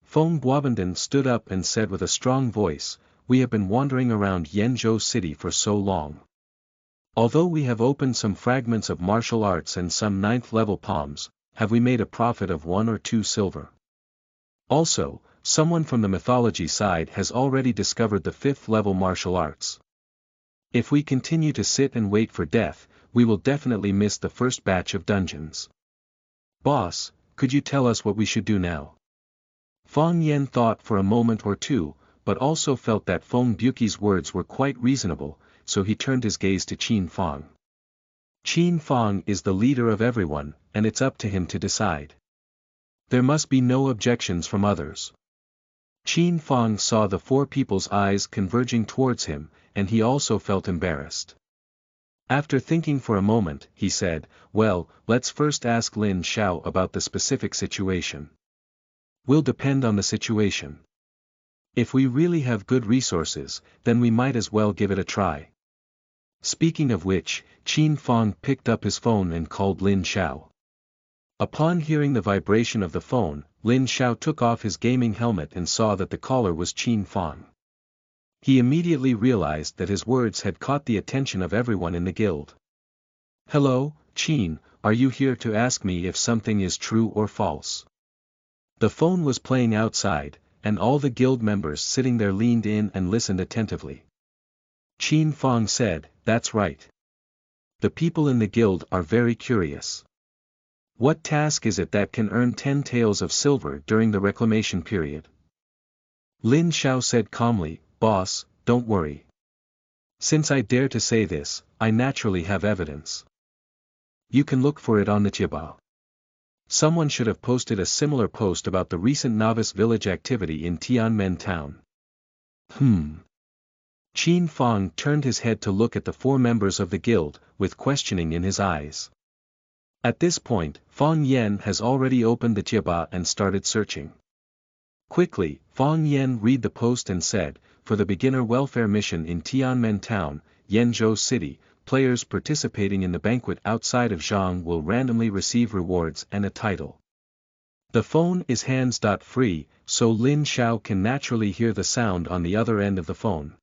Feng Guobanden stood up and said with a strong voice, we have been wandering around Yanzhou City for so long. Although we have opened some fragments of martial arts and some 9th-level palms, have we made a profit of 1 or 2 silver? Also, someone from the mythology side has already discovered the 5th-level martial arts. If we continue to sit and wait for death, we will definitely miss the first batch of dungeons. Boss, could you tell us what we should do now? Feng Yan thought for a moment or two, but also felt that Feng Buqi's words were quite reasonable, so he turned his gaze to Qin Feng. Qin Feng is the leader of everyone, and it's up to him to decide. There must be no objections from others. Qin Feng saw the 4 people's eyes converging towards him, and he also felt embarrassed. After thinking for a moment, he said, well, let's first ask Lin Xiao about the specific situation. Will depend on the situation. If we really have good resources, then we might as well give it a try. Speaking of which, Qin Feng picked up his phone and called Lin Xiao. Upon hearing the vibration of the phone, Lin Xiao took off his gaming helmet and saw that the caller was Qin Feng. He immediately realized that his words had caught the attention of everyone in the guild. Hello, Qin, are you here to ask me if something is true or false? The phone was playing outside, and all the guild members sitting there leaned in and listened attentively. Qin Feng said, that's right. The people in the guild are very curious. What task is it that can earn 10 taels of silver during the reclamation period? Lin Xiao said calmly, boss, don't worry. Since I dare to say this, I naturally have evidence. You can look for it on the Jiba. Someone should have posted a similar post about the recent novice village activity in Tianmen town. Qin Feng turned his head to look at the 4 members of the guild, with questioning in his eyes. At this point, Feng Yan has already opened the Jiba and started searching. Quickly, Feng Yan read the post and said, for the beginner welfare mission in Tianmen town, Yanzhou City, players participating in the banquet outside of Jianghu will randomly receive rewards and a title. The phone is hands-free, so Lin Xiao can naturally hear the sound on the other end of the phone.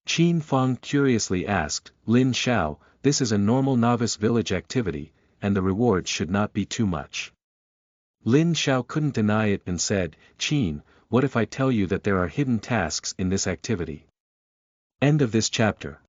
Qin Feng curiously asked, Lin Xiao, this is a normal novice village activity, and the rewards should not be too much. Lin Xiao couldn't deny it and said, Qin, what if I tell you that there are hidden tasks in this activity? End of this chapter.